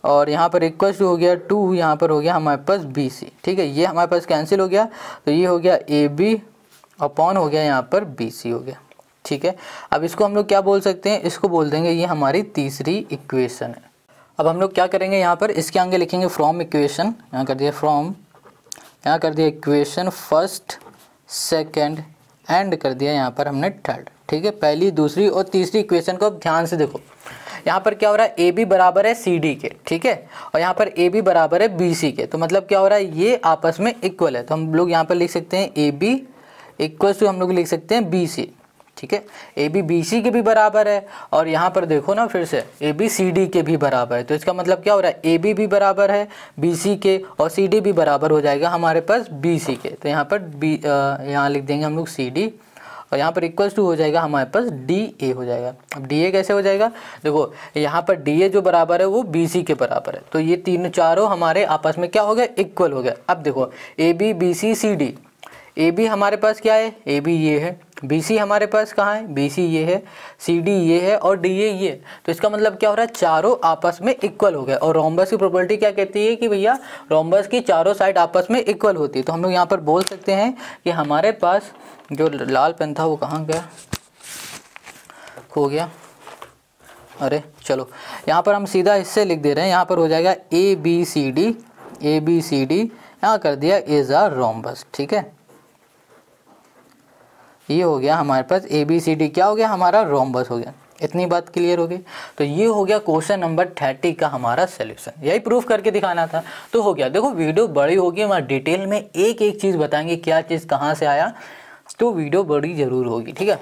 और यहाँ पर इक्वल टू हो गया 2, यहाँ पर हो गया हमारे पास BC, ठीक है। ये हमारे पास कैंसिल हो गया, तो ये हो गया AB अपॉन हो गया यहाँ पर BC हो गया, ठीक है। अब इसको हम लोग क्या बोल सकते हैं, इसको बोल देंगे ये हमारी तीसरी इक्वेशन है। अब हम लोग क्या करेंगे, यहाँ पर इसके आगे लिखेंगे फ्रॉम इक्वेशन, यहाँ कर दिया फ्रॉम, यहाँ कर दिया इक्वेशन फर्स्ट सेकंड एंड कर दिया यहाँ पर हमने थर्ड, ठीक है। पहली, दूसरी और तीसरी इक्वेशन को अब ध्यान से देखो। यहाँ पर क्या हो रहा है, AB बराबर है CD के, ठीक है, और यहाँ पर AB बराबर है BC के। तो मतलब क्या हो रहा है, ये आपस में इक्वल है। तो हम लोग यहाँ पर लिख सकते हैं AB इक्वल टू, हम लोग लिख सकते हैं BC, ठीक है। AB BC के भी बराबर है, और यहाँ पर देखो ना फिर से AB CD के भी बराबर है। तो इसका मतलब क्या हो रहा है, AB भी बराबर है BC के और CD भी बराबर हो जाएगा हमारे पास BC के। तो यहाँ पर यहाँ लिख देंगे हम लोग CD, और यहाँ पर इक्वल्स टू हो जाएगा हमारे पास DA हो जाएगा। अब DA कैसे हो जाएगा, देखो यहाँ पर DA जो बराबर है वो BC के बराबर है। तो ये तीनों चारों हमारे आपस में क्या हो गया, इक्वल हो गया। अब देखो AB BC CD, AB हमारे पास क्या है, AB ये है, BC हमारे पास कहाँ है, BC ये है, CD ये है और DA ये। तो इसका मतलब क्या हो रहा है, चारों आपस में इक्वल हो गए। और रोम्बस की प्रॉपर्टी क्या कहती है कि भैया रोम्बस की चारों साइड आपस में इक्वल होती है। तो हम लोग यहाँ पर बोल सकते हैं कि हमारे पास जो लाल पेन था वो कहाँ गया, खो गया, अरे चलो यहाँ पर हम सीधा इससे लिख दे रहे हैं। यहाँ पर हो जाएगा ABCD, यहाँ कर दिया इज अ रोम्बस, ठीक है। ये हो गया हमारे पास ABCD, क्या हो गया हमारा, रोम्बस हो गया। इतनी बात क्लियर हो गई। तो ये हो गया क्वेश्चन नंबर 30 का हमारा सोल्यूशन। यही प्रूफ करके दिखाना था, तो हो गया। देखो वीडियो बड़ी होगी, हमारा डिटेल में एक एक चीज़ बताएंगे, क्या चीज़ कहाँ से आया, तो वीडियो बड़ी ज़रूर होगी, ठीक है।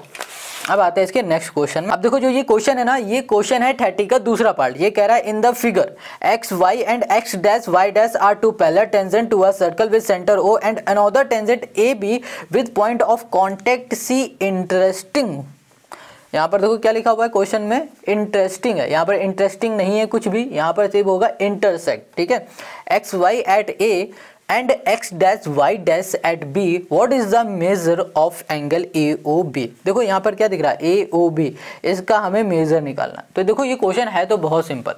अब आते हैं इसके नेक्स्ट क्वेश्चन में। अब देखो जो ये क्वेश्चन है ना, ये क्वेश्चन है 30 का दूसरा पार्ट। ये कह रहा है in the figure x y and x dash y dash are two parallel tangent to a circle with centre O and another tangent AB with point of contact C। Interesting, यहाँ पर देखो क्या लिखा हुआ है क्वेश्चन में, interesting है। यहाँ पर इंटरेस्टिंग नहीं है कुछ भी, यहाँ पर सिर्फ होगा इंटरसेक्ट, ठीक है। x y at A and x dash y dash at B, what is the measure of angle AOB। देखो यहाँ पर क्या दिख रहा है, AOB, इसका हमें मेजर निकालना। तो देखो ये क्वेश्चन है तो बहुत सिंपल,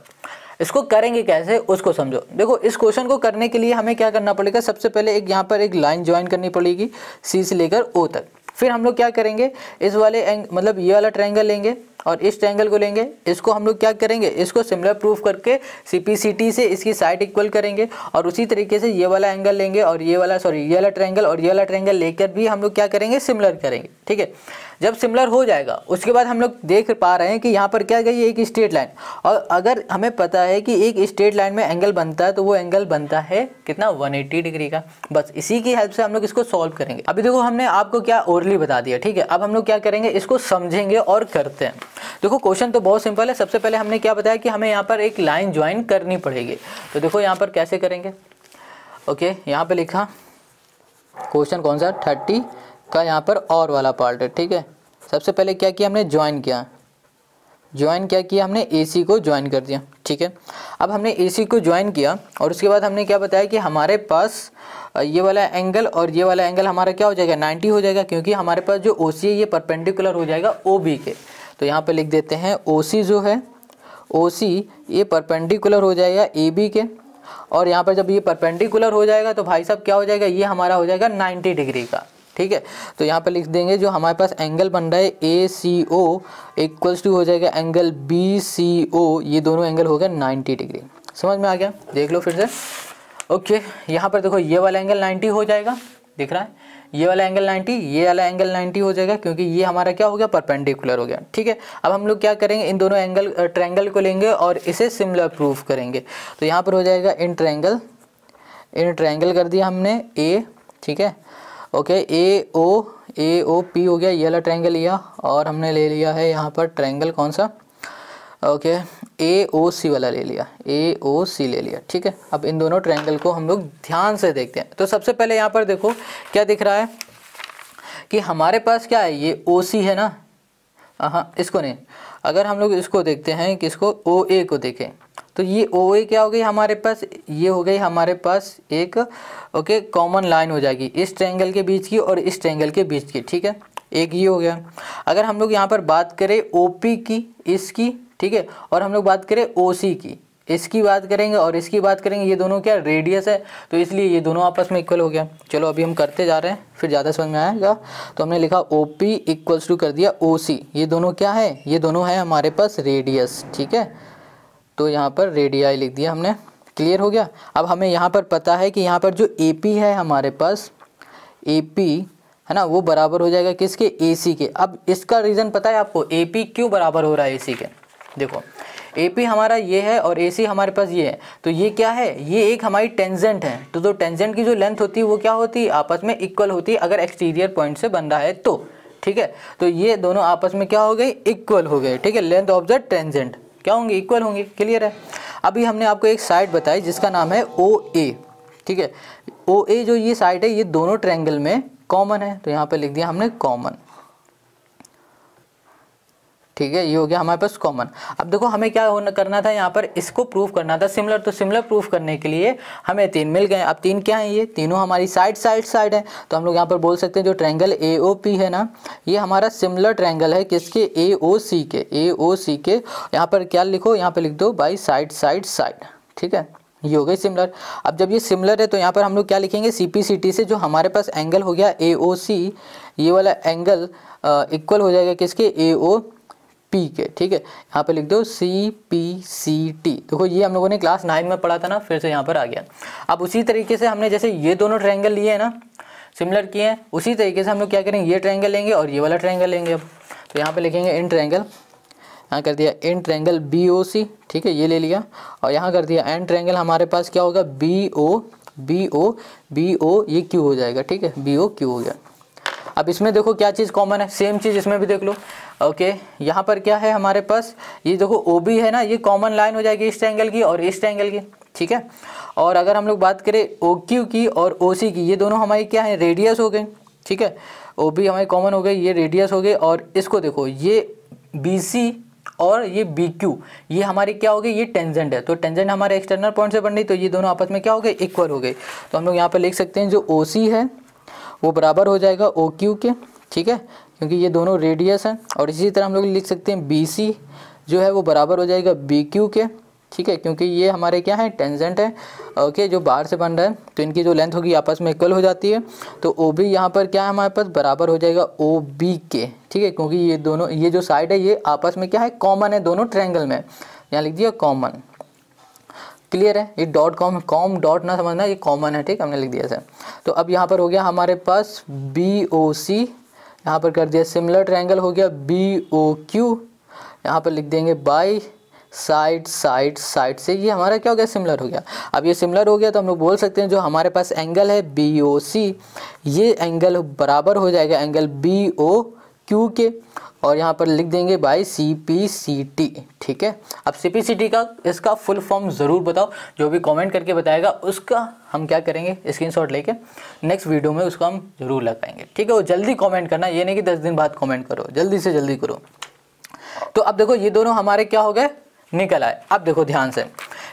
इसको करेंगे कैसे उसको समझो। देखो इस क्वेश्चन को करने के लिए हमें क्या करना पड़ेगा, सबसे पहले एक यहाँ पर एक लाइन ज्वाइन करनी पड़ेगी C से लेकर O तक। फिर हम लोग क्या करेंगे, इस वाले मतलब ये वाला ट्रायंगल लेंगे और इस ट्रायंगल को लेंगे, इसको हम लोग क्या करेंगे, इसको सिमिलर प्रूफ करके CPCT से इसकी साइड इक्वल करेंगे, और उसी तरीके से ये वाला एंगल लेंगे और ये वाला ट्रायंगल और ये वाला ट्रायंगल लेकर भी हम लोग क्या करेंगे, सिमिलर करेंगे, ठीक है। जब सिमिलर हो जाएगा उसके बाद हम लोग देख पा रहे हैं कि यहाँ पर क्या गई एक स्ट्रेट लाइन, और अगर हमें पता है कि एक स्ट्रेट लाइन में एंगल बनता है तो वो एंगल बनता है कितना 180 डिग्री का। बस इसी की हेल्प से हम लोग इसको सॉल्व करेंगे। अभी देखो हमने आपको क्या ओरली बता दिया, ठीक है। अब हम लोग क्या करेंगे, इसको समझेंगे और करते हैं। देखो क्वेश्चन तो बहुत सिंपल है। सबसे पहले हमने क्या बताया कि हमें यहाँ पर एक लाइन ज्वाइन करनी पड़ेगी। तो देखो यहाँ पर कैसे करेंगे। ओके, यहाँ पे लिखा क्वेश्चन कौन सा 30 का यहाँ पर और वाला पार्ट है, ठीक है। सबसे पहले क्या किया हमने, ज्वाइन क्या किया हमने, AC को ज्वाइन कर दिया, ठीक है। अब हमने AC को ज्वाइन किया और उसके बाद हमने क्या बताया कि हमारे पास ये वाला एंगल और ये वाला एंगल हमारा क्या हो जाएगा, 90 हो जाएगा, क्योंकि हमारे पास जो OC है ये परपेंडिकुलर हो जाएगा OB के। तो यहाँ पे लिख देते हैं OC जो है, OC ये परपेंडिकुलर हो जाएगा AB के, और यहाँ पर जब ये परपेंडिकुलर हो जाएगा तो भाई साहब क्या हो जाएगा, ये हमारा हो जाएगा 90 डिग्री का, ठीक है। तो यहाँ पर लिख देंगे जो हमारे पास एंगल बन रहा है ACO इक्वल्स टू हो जाएगा एंगल BCO, ये दोनों एंगल हो गया 90 डिग्री। समझ में आ गया, देख लो फिर से। ओके, यहाँ पर देखो ये वाला एंगल 90 हो जाएगा, दिख रहा है, ये वाला एंगल 90, ये वाला एंगल 90 हो जाएगा, क्योंकि ये हमारा क्या हो गया, परपेंडिकुलर हो गया, ठीक है। अब हम लोग क्या करेंगे, इन दोनों एंगल ट्रायंगल को लेंगे और इसे सिमिलर प्रूफ करेंगे। तो यहाँ पर हो जाएगा इन ट्रायंगल कर दिया हमने A, ठीक है। ओके, AOP हो गया, ये वाला ट्रायंगल लिया, और हमने ले लिया है यहाँ पर ट्रायंगल कौन सा, ओके AOC वाला ले लिया, AOC ले लिया, ठीक है। अब इन दोनों ट्रायंगल को हम लोग ध्यान से देखते हैं। तो सबसे पहले यहाँ पर देखो क्या दिख रहा है कि हमारे पास क्या है, ये OC है ना, हाँ इसको नहीं, अगर हम लोग इसको देखते हैं कि इसको OA को देखें तो ये OA क्या हो गई हमारे पास, ये हो गई हमारे पास एक ओके कॉमन लाइन हो जाएगी इस ट्रायंगल के बीच की और इस ट्रायंगल के बीच की, ठीक है, एक ये हो गया। अगर हम लोग यहाँ पर बात करें OP की, इसकी, ठीक है, और हम लोग बात करें OC की, इसकी बात करेंगे और इसकी बात करेंगे, ये दोनों क्या रेडियस है, तो इसलिए ये दोनों आपस में इक्वल हो गया। चलो अभी हम करते जा रहे हैं, फिर ज़्यादा समझ में आएगा। तो हमने लिखा OP इक्वल्स टू कर दिया OC, ये दोनों क्या है, ये दोनों है हमारे पास रेडियस, ठीक है। तो यहाँ पर रेडियाई लिख दिया हमने, क्लियर हो गया। अब हमें यहाँ पर पता है कि यहाँ पर जो AP है हमारे पास, AP है ना, वो बराबर हो जाएगा किसके, AC के। अब इसका रीज़न पता है आपको, AP क्यों बराबर हो रहा है AC के। देखो AP हमारा ये है और AC हमारे पास ये है, तो ये क्या है, ये एक हमारी टेंजेंट है। तो टेंजेंट की जो लेंथ होती है वो क्या होती है, आपस में इक्वल होती है अगर एक्सटीरियर पॉइंट से बन रहा है तो, ठीक है। तो ये दोनों आपस में क्या हो गए, इक्वल हो गए, ठीक है। लेंथ ऑफ द टेंजेंट क्या होंगे, इक्वल होंगे, क्लियर है। अभी हमने आपको एक साइड बताई जिसका नाम है OA, ठीक है। OA जो ये साइड है ये दोनों ट्रायंगल में कॉमन है, तो यहाँ पे लिख दिया हमने कॉमन, ठीक है, ये हो गया हमारे पास कॉमन। अब देखो हमें क्या करना था, यहाँ पर इसको प्रूफ करना था सिमिलर। तो सिमिलर प्रूफ करने के लिए हमें 3 मिल गए। अब 3 क्या हैं, ये तीनों हमारी साइड है। तो हम लोग यहाँ पर बोल सकते हैं जो ट्रायंगल AOP है ना, ये हमारा सिमिलर ट्रायंगल है किसके, AOC के। यहाँ पर क्या लिखो, यहाँ पर लिख दो बाई साइड, ठीक है, ये हो गई सिमिलर। अब जब ये सिमिलर है तो यहाँ पर हम लोग क्या लिखेंगे, CPCT से जो हमारे पास एंगल हो गया AOC, ये वाला एंगल इक्वल हो जाएगा किसके, AOP के, ठीक है। यहाँ पे लिख दो CPCT। देखो ये हम लोगों ने क्लास 9 में पढ़ा था ना, फिर से यहाँ पर आ गया। अब उसी तरीके से हमने जैसे ये दोनों ट्रायंगल लिए हैं ना, सिमिलर किए हैं, उसी तरीके से हम लोग क्या करेंगे, ये ट्रायंगल लेंगे और ये वाला ट्रायंगल लेंगे। अब तो यहाँ पे लिखेंगे इन ट्रायंगल, यहाँ कर दिया इन ट्रायंगल BOC, ठीक है, ये ले लिया, और यहाँ कर दिया एंड ट्रायंगल हमारे पास क्या होगा, BO, ये Q हो जाएगा, ठीक है, BOQ हो गया। अब इसमें देखो क्या चीज़ कॉमन है, सेम चीज़ इसमें भी देख लो। ओके, यहाँ पर क्या है हमारे पास, ये देखो OB है ना, ये कॉमन लाइन हो जाएगी इस ट्रायंगल की और इस ट्रायंगल की, ठीक है। और अगर हम लोग बात करें OQ की और OC की, ये दोनों हमारी क्या है, रेडियस हो गई, ठीक है। OB हमारी कॉमन हो गई, ये रेडियस हो गई, और इसको देखो ये BC और ये BQ, ये हमारी क्या हो गई, ये टेंजेंट है। तो टेंजेंट हमारे एक्सटर्नल पॉइंट से बन रही, तो ये दोनों आपस में क्या हो गए, इक्वल हो गए। तो हम लोग यहाँ पर लिख सकते हैं जो OC है वो बराबर हो जाएगा OQ के, ठीक है, क्योंकि ये दोनों रेडियस हैं। और इसी तरह हम लोग लिख सकते हैं BC जो है वो बराबर हो जाएगा BQ के, ठीक है, क्योंकि ये हमारे क्या है, टेंजेंट है, ओके, जो बाहर से बन रहा है, तो इनकी जो लेंथ होगी आपस में इक्वल हो जाती है। तो OB यहाँ पर क्या है हमारे पास, बराबर हो जाएगा OB के, ठीक है, क्योंकि ये दोनों, ये जो साइड है ये आपस में क्या है, कॉमन है दोनों ट्रायंगल में। यहाँ लिख दिया कॉमन, क्लियर है। ये कॉम डॉट ना समझना, ये कॉमन है, ठीक, हमने लिख दिया सर। तो अब यहाँ पर हो गया हमारे पास BOC यहाँ पर कर दिया सिमिलर ट्रायंगल हो गया BOQ, यहाँ पर लिख देंगे बाई साइड साइड साइड से, ये हमारा क्या हो गया सिमिलर हो गया। अब ये सिमिलर हो गया तो हम लोग बोल सकते हैं जो हमारे पास एंगल है BOC, ये एंगल बराबर हो जाएगा एंगल BOQ के, और यहाँ पर लिख देंगे बाई CPCT। ठीक है, अब CPCT का इसका फुल फॉर्म ज़रूर बताओ, जो भी कमेंट करके बताएगा उसका हम क्या करेंगे स्क्रीनशॉट लेके नेक्स्ट वीडियो में उसको हम ज़रूर लगाएंगे। ठीक है, वो जल्दी कमेंट करना, ये नहीं कि 10 दिन बाद कमेंट करो, जल्दी से जल्दी करो। तो अब देखो ये दोनों हमारे क्या हो गए निकल आए। अब देखो ध्यान से,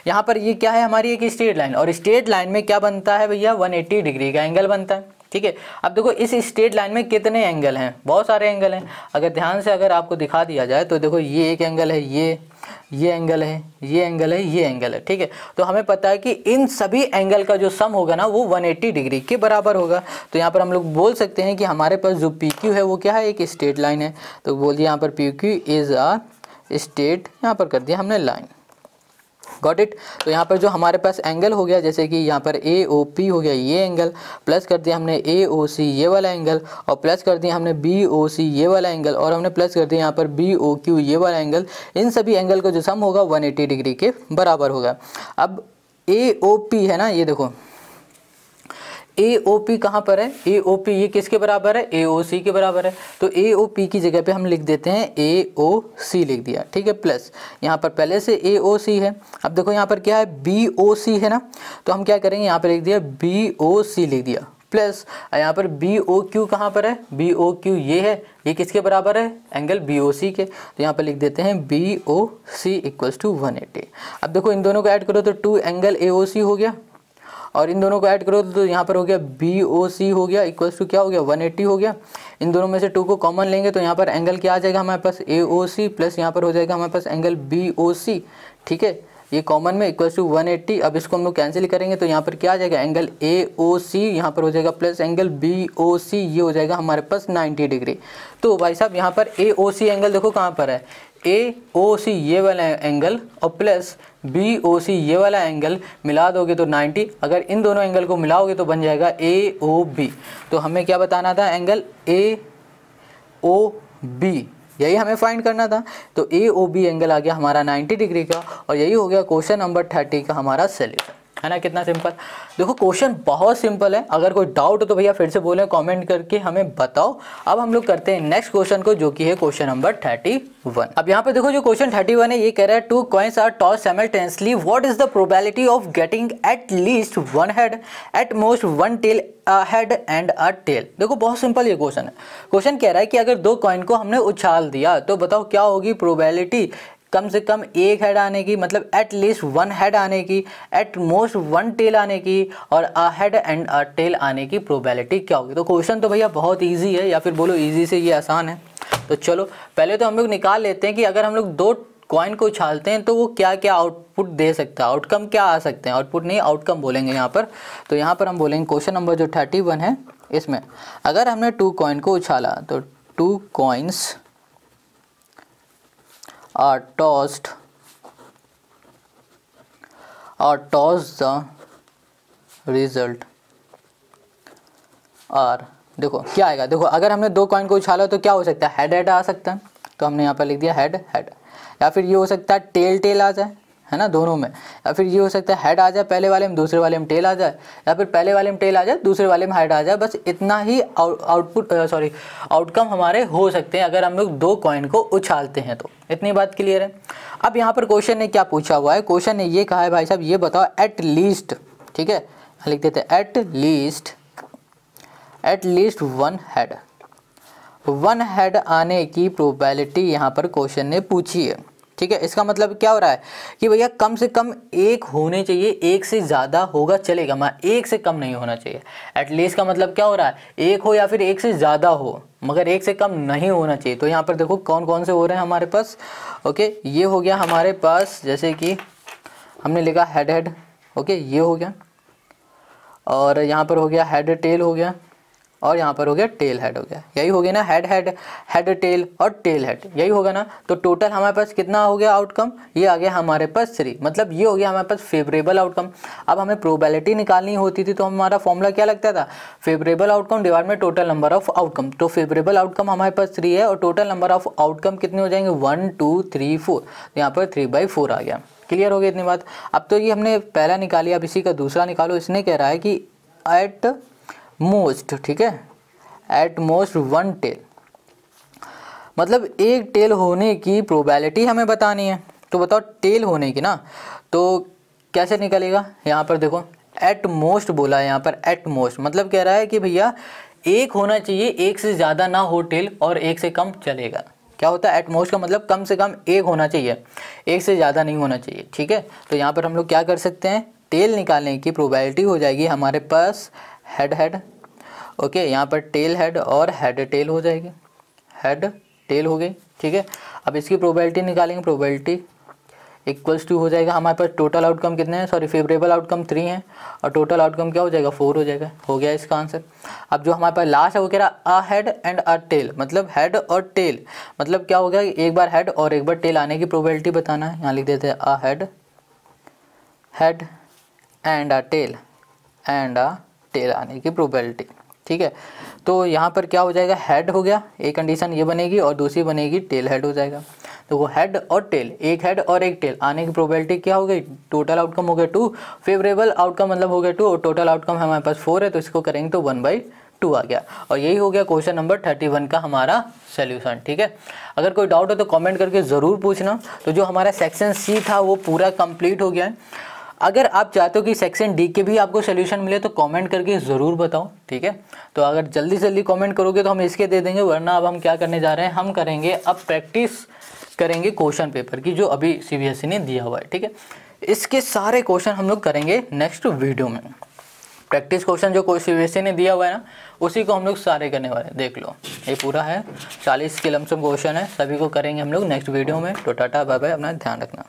यहाँ पर ये क्या है हमारी एक स्ट्रेट लाइन, और स्ट्रेट लाइन में क्या बनता है भैया 180 डिग्री का एंगल बनता है। ठीक है, अब देखो इस स्ट्रेट लाइन में कितने एंगल हैं, बहुत सारे एंगल हैं। अगर ध्यान से अगर आपको दिखा दिया जाए तो देखो ये एक एंगल है, ये एंगल है, ये एंगल है, ये एंगल है। ठीक है, तो हमें पता है कि इन सभी एंगल का जो सम होगा ना वो 180 डिग्री के बराबर होगा। तो यहाँ पर हम लोग बोल सकते हैं कि हमारे पास जो PQ है वो क्या है, एक स्ट्रेट लाइन है। तो बोलिए यहाँ पर PQ इज़ अ स्ट्रेट, यहाँ पर कर दिया हमने लाइन, गॉट इट। तो यहाँ पर जो हमारे पास एंगल हो गया, जैसे कि यहाँ पर AOP हो गया ये एंगल, प्लस कर दिया हमने AOC ये वाला एंगल, और प्लस कर दिया हमने BOC ये वाला एंगल, और हमने प्लस कर दिया यहाँ पर BOQ ये वाला एंगल। इन सभी एंगल का जो सम होगा 180 डिग्री के बराबर होगा। अब AOP है ना, ये देखो AOP कहाँ पर है, AOP ये किसके बराबर है, AOC के बराबर है। तो AOP की जगह पे हम लिख देते हैं AOC लिख दिया। ठीक है, प्लस यहाँ पर पहले से AOC है। अब देखो यहाँ पर क्या है BOC है ना, तो हम क्या करेंगे यहाँ पर लिख दिया BOC लिख दिया, प्लस यहाँ पर BOQ कहाँ पर है, BOQ ये किसके बराबर है एंगल BOC के। तो यहाँ पर लिख देते हैं BOC इक्वल्स टू 180। अब देखो इन दोनों को ऐड करो तो 2 एंगल AOC हो गया, और इन दोनों को ऐड करो तो यहाँ पर हो गया BOC हो गया इक्वल्स टू क्या हो गया 180 हो गया। इन दोनों में से 2 को कॉमन लेंगे तो यहाँ पर एंगल क्या आ जाएगा हमारे पास AOC, प्लस यहाँ पर हो जाएगा हमारे पास एंगल BOC। ठीक है, ये कॉमन में इक्वल्स टू 180। अब इसको हम लोग कैंसिल करेंगे तो यहाँ पर क्या आ जाएगा एंगल AOC, यहाँ पर हो जाएगा प्लस एंगल BOC, ये हो जाएगा हमारे पास 90 डिग्री। तो भाई साहब यहाँ पर AOC एंगल देखो कहाँ पर है, AOC ये वाला एंगल और प्लस BOC ये वाला एंगल मिला दोगे तो 90। अगर इन दोनों एंगल को मिलाओगे तो बन जाएगा AOB। तो हमें क्या बताना था एंगल AOB, यही हमें फाइंड करना था। तो AOB एंगल आ गया हमारा 90 डिग्री का, और यही हो गया क्वेश्चन नंबर 30 का हमारा सोल्यूशन, है ना। कितना सिंपल, देखो क्वेश्चन बहुत सिंपल है। अगर कोई डाउट हो तो भैया फिर से बोलें, कमेंट करके हमें बताओ। अब हम लोग करते हैं नेक्स्ट क्वेश्चन को, जो कि है क्वेश्चन नंबर 31। अब यहाँ पे देखो जो क्वेश्चन 31 है ये कह रहा है 2 coins are tossed simultaneously, what is the probability of getting at least 1 head, at most 1 tail, a head and a tail. देखो बहुत सिंपल ये क्वेश्चन है। क्वेश्चन कह रहा है कि अगर 2 कॉइन को हमने उछाल दिया तो बताओ क्या होगी प्रोबेबिलिटी कम से कम 1 हेड आने की, मतलब एट लीस्ट 1 हेड आने की, एट मोस्ट 1 टेल आने की, और a head and a tail आने की प्रोबेबिलिटी क्या होगी। तो क्वेश्चन तो भैया बहुत इजी है, या फिर बोलो इजी से ये आसान है। तो चलो पहले तो हम लोग निकाल लेते हैं कि अगर हम लोग 2 कॉइन को उछालते हैं तो वो क्या क्या आउटपुट दे सकता है, आउटकम क्या आ सकते हैं, आउटपुट नहीं आउटकम बोलेंगे यहाँ पर। तो यहाँ पर हम बोलेंगे क्वेश्चन नंबर जो 31 है इसमें अगर हमने 2 कॉइन को उछाला तो 2 coins are tossed the result are, देखो क्या आएगा, देखो अगर हमने 2 कॉइन को उछाला तो क्या हो सकता है हेड हेड आ सकता है, तो हमने यहाँ पर लिख दिया हेड हेड, या फिर ये हो सकता है टेल टेल आ जाए, है ना दोनों में, या फिर ये हो सकता है हेड आ जाए पहले वाले में, दूसरे वाले में टेल आ जाए, या फिर पहले वाले में टेल आ जाए दूसरे वाले में हेड आ जाए। बस इतना ही आउटकम हमारे हो सकते हैं अगर हम लोग 2 कॉइन को उछालते हैं। तो इतनी बात क्लियर है। अब यहाँ पर क्वेश्चन ने क्या पूछा हुआ है, क्वेश्चन ने ये कहा है भाई साहब ये बताओ एट लीस्ट, ठीक है लिख देते हैं एट लीस्ट 1 हेड, 1 हेड आने की प्रोबेबिलिटी यहाँ पर क्वेश्चन ने पूछी है। ठीक है, इसका मतलब क्या हो रहा है कि भैया कम से कम 1 होने चाहिए, 1 से ज़्यादा होगा चलेगा, मगर 1 से कम नहीं होना चाहिए। एटलीस्ट का मतलब क्या हो रहा है 1 हो या फिर 1 से ज़्यादा हो, मगर 1 से कम नहीं होना चाहिए। तो यहाँ पर देखो कौन कौन से हो रहे हैं हमारे पास। ओके, ये हो गया हमारे पास, जैसे कि हमने लिखा हेड हेड, ओके ये हो गया, और यहाँ पर हो गया हेड टेल हो गया, और यहाँ पर हो गया टेल हेड हो गया, यही हो गया ना, हेड हेड, हेड टेल और टेल हेड, यही होगा ना। तो टोटल हमारे पास कितना हो गया आउटकम, ये आ गया हमारे पास 3, मतलब ये हो गया हमारे पास फेवरेबल आउटकम। अब हमें प्रोबेबिलिटी निकालनी होती थी तो हमारा फॉर्मूला क्या लगता था, फेवरेबल आउटकम डिवाइड में टोटल नंबर ऑफ आउटकम। तो फेवरेबल आउटकम हमारे पास 3 है और टोटल नंबर ऑफ आउटकम कितने हो जाएंगे 1 2 3 4, तो यहाँ पर 3/4 आ गया। क्लियर हो गया इतनी बात। अब तो ये हमने पहला निकाली, अब इसी का दूसरा निकालो। इसने कह रहा है कि एट मोस्ट, ठीक है, एट मोस्ट 1 टेल, मतलब एक टेल होने की प्रोबेबिलिटी हमें बतानी है। तो बताओ टेल होने की ना, तो कैसे निकलेगा, यहाँ पर देखो एट मोस्ट बोला है, यहाँ पर एट मोस्ट मतलब कह रहा है कि भैया एक होना चाहिए, एक से ज़्यादा ना हो टेल और एक से कम चलेगा। क्या होता है एट मोस्ट का मतलब कम से कम एक होना चाहिए, एक से ज़्यादा नहीं होना चाहिए, ठीक है। तो यहाँ पर हम लोग क्या कर सकते हैं, टेल निकालने की प्रोबेबिलिटी हो जाएगी हमारे पास हेड हेड, ओके, यहाँ पर टेल हेड और हेड टेल हो जाएगी, हेड टेल हो गई, ठीक है। अब इसकी प्रोबेबिलिटी निकालेंगे, प्रोबेबिलिटी इक्वल्स टू हो जाएगा हमारे पास टोटल आउटकम कितने हैं, सॉरी फेवरेबल आउटकम 3 है और टोटल आउटकम क्या हो जाएगा 4 हो जाएगा, हो गया इसका आंसर। अब जो हमारे पास लास्ट है वो कह रहा a head and a tail, मतलब हेड और टेल, मतलब क्या हो गया, एक बार हेड और एक बार टेल आने की प्रोबेबिलिटी बताना है। यहाँ लिख देते हैं a head, head and a tail, and a tail आने की प्रोबेबिलिटी, ठीक है। तो यहाँ पर क्या हो जाएगा, हेड हो गया, एक कंडीशन ये बनेगी और दूसरी बनेगी टेल हेड हो जाएगा। तो वो हेड और टेल, एक हेड और एक टेल आने की प्रोबेबिलिटी क्या हो गई, टोटल आउटकम हो गया 2, फेवरेबल आउटकम मतलब हो गया 2 और टोटल आउटकम हमारे पास 4 है, तो इसको करेंगे तो 1/2 आ गया। और यही हो गया क्वेश्चन नंबर 31 का हमारा सोल्यूशन, ठीक है। अगर कोई डाउट हो तो कमेंट करके ज़रूर पूछना। तो जो हमारा सेक्शन सी था वो पूरा कंप्लीट हो गया है। अगर आप चाहते हो कि सेक्शन डी के भी आपको सोल्यूशन मिले तो कमेंट करके ज़रूर बताओ, ठीक है। तो अगर जल्दी से जल्दी कमेंट करोगे तो हम इसके दे देंगे, वरना अब हम क्या करने जा रहे हैं, हम करेंगे अब प्रैक्टिस करेंगे क्वेश्चन पेपर की जो अभी सीबीएसई ने दिया हुआ है, ठीक है। इसके सारे क्वेश्चन हम लोग करेंगे नेक्स्ट वीडियो में। प्रैक्टिस क्वेश्चन जो सीबीएसई ने दिया हुआ है ना, उसी को हम लोग सारे करने वाले हैं। देख लो ये पूरा है 40 के लमसम क्वेश्चन है, सभी को करेंगे हम लोग नेक्स्ट वीडियो में। तो टाटा बाय बाय, अपना ध्यान रखना।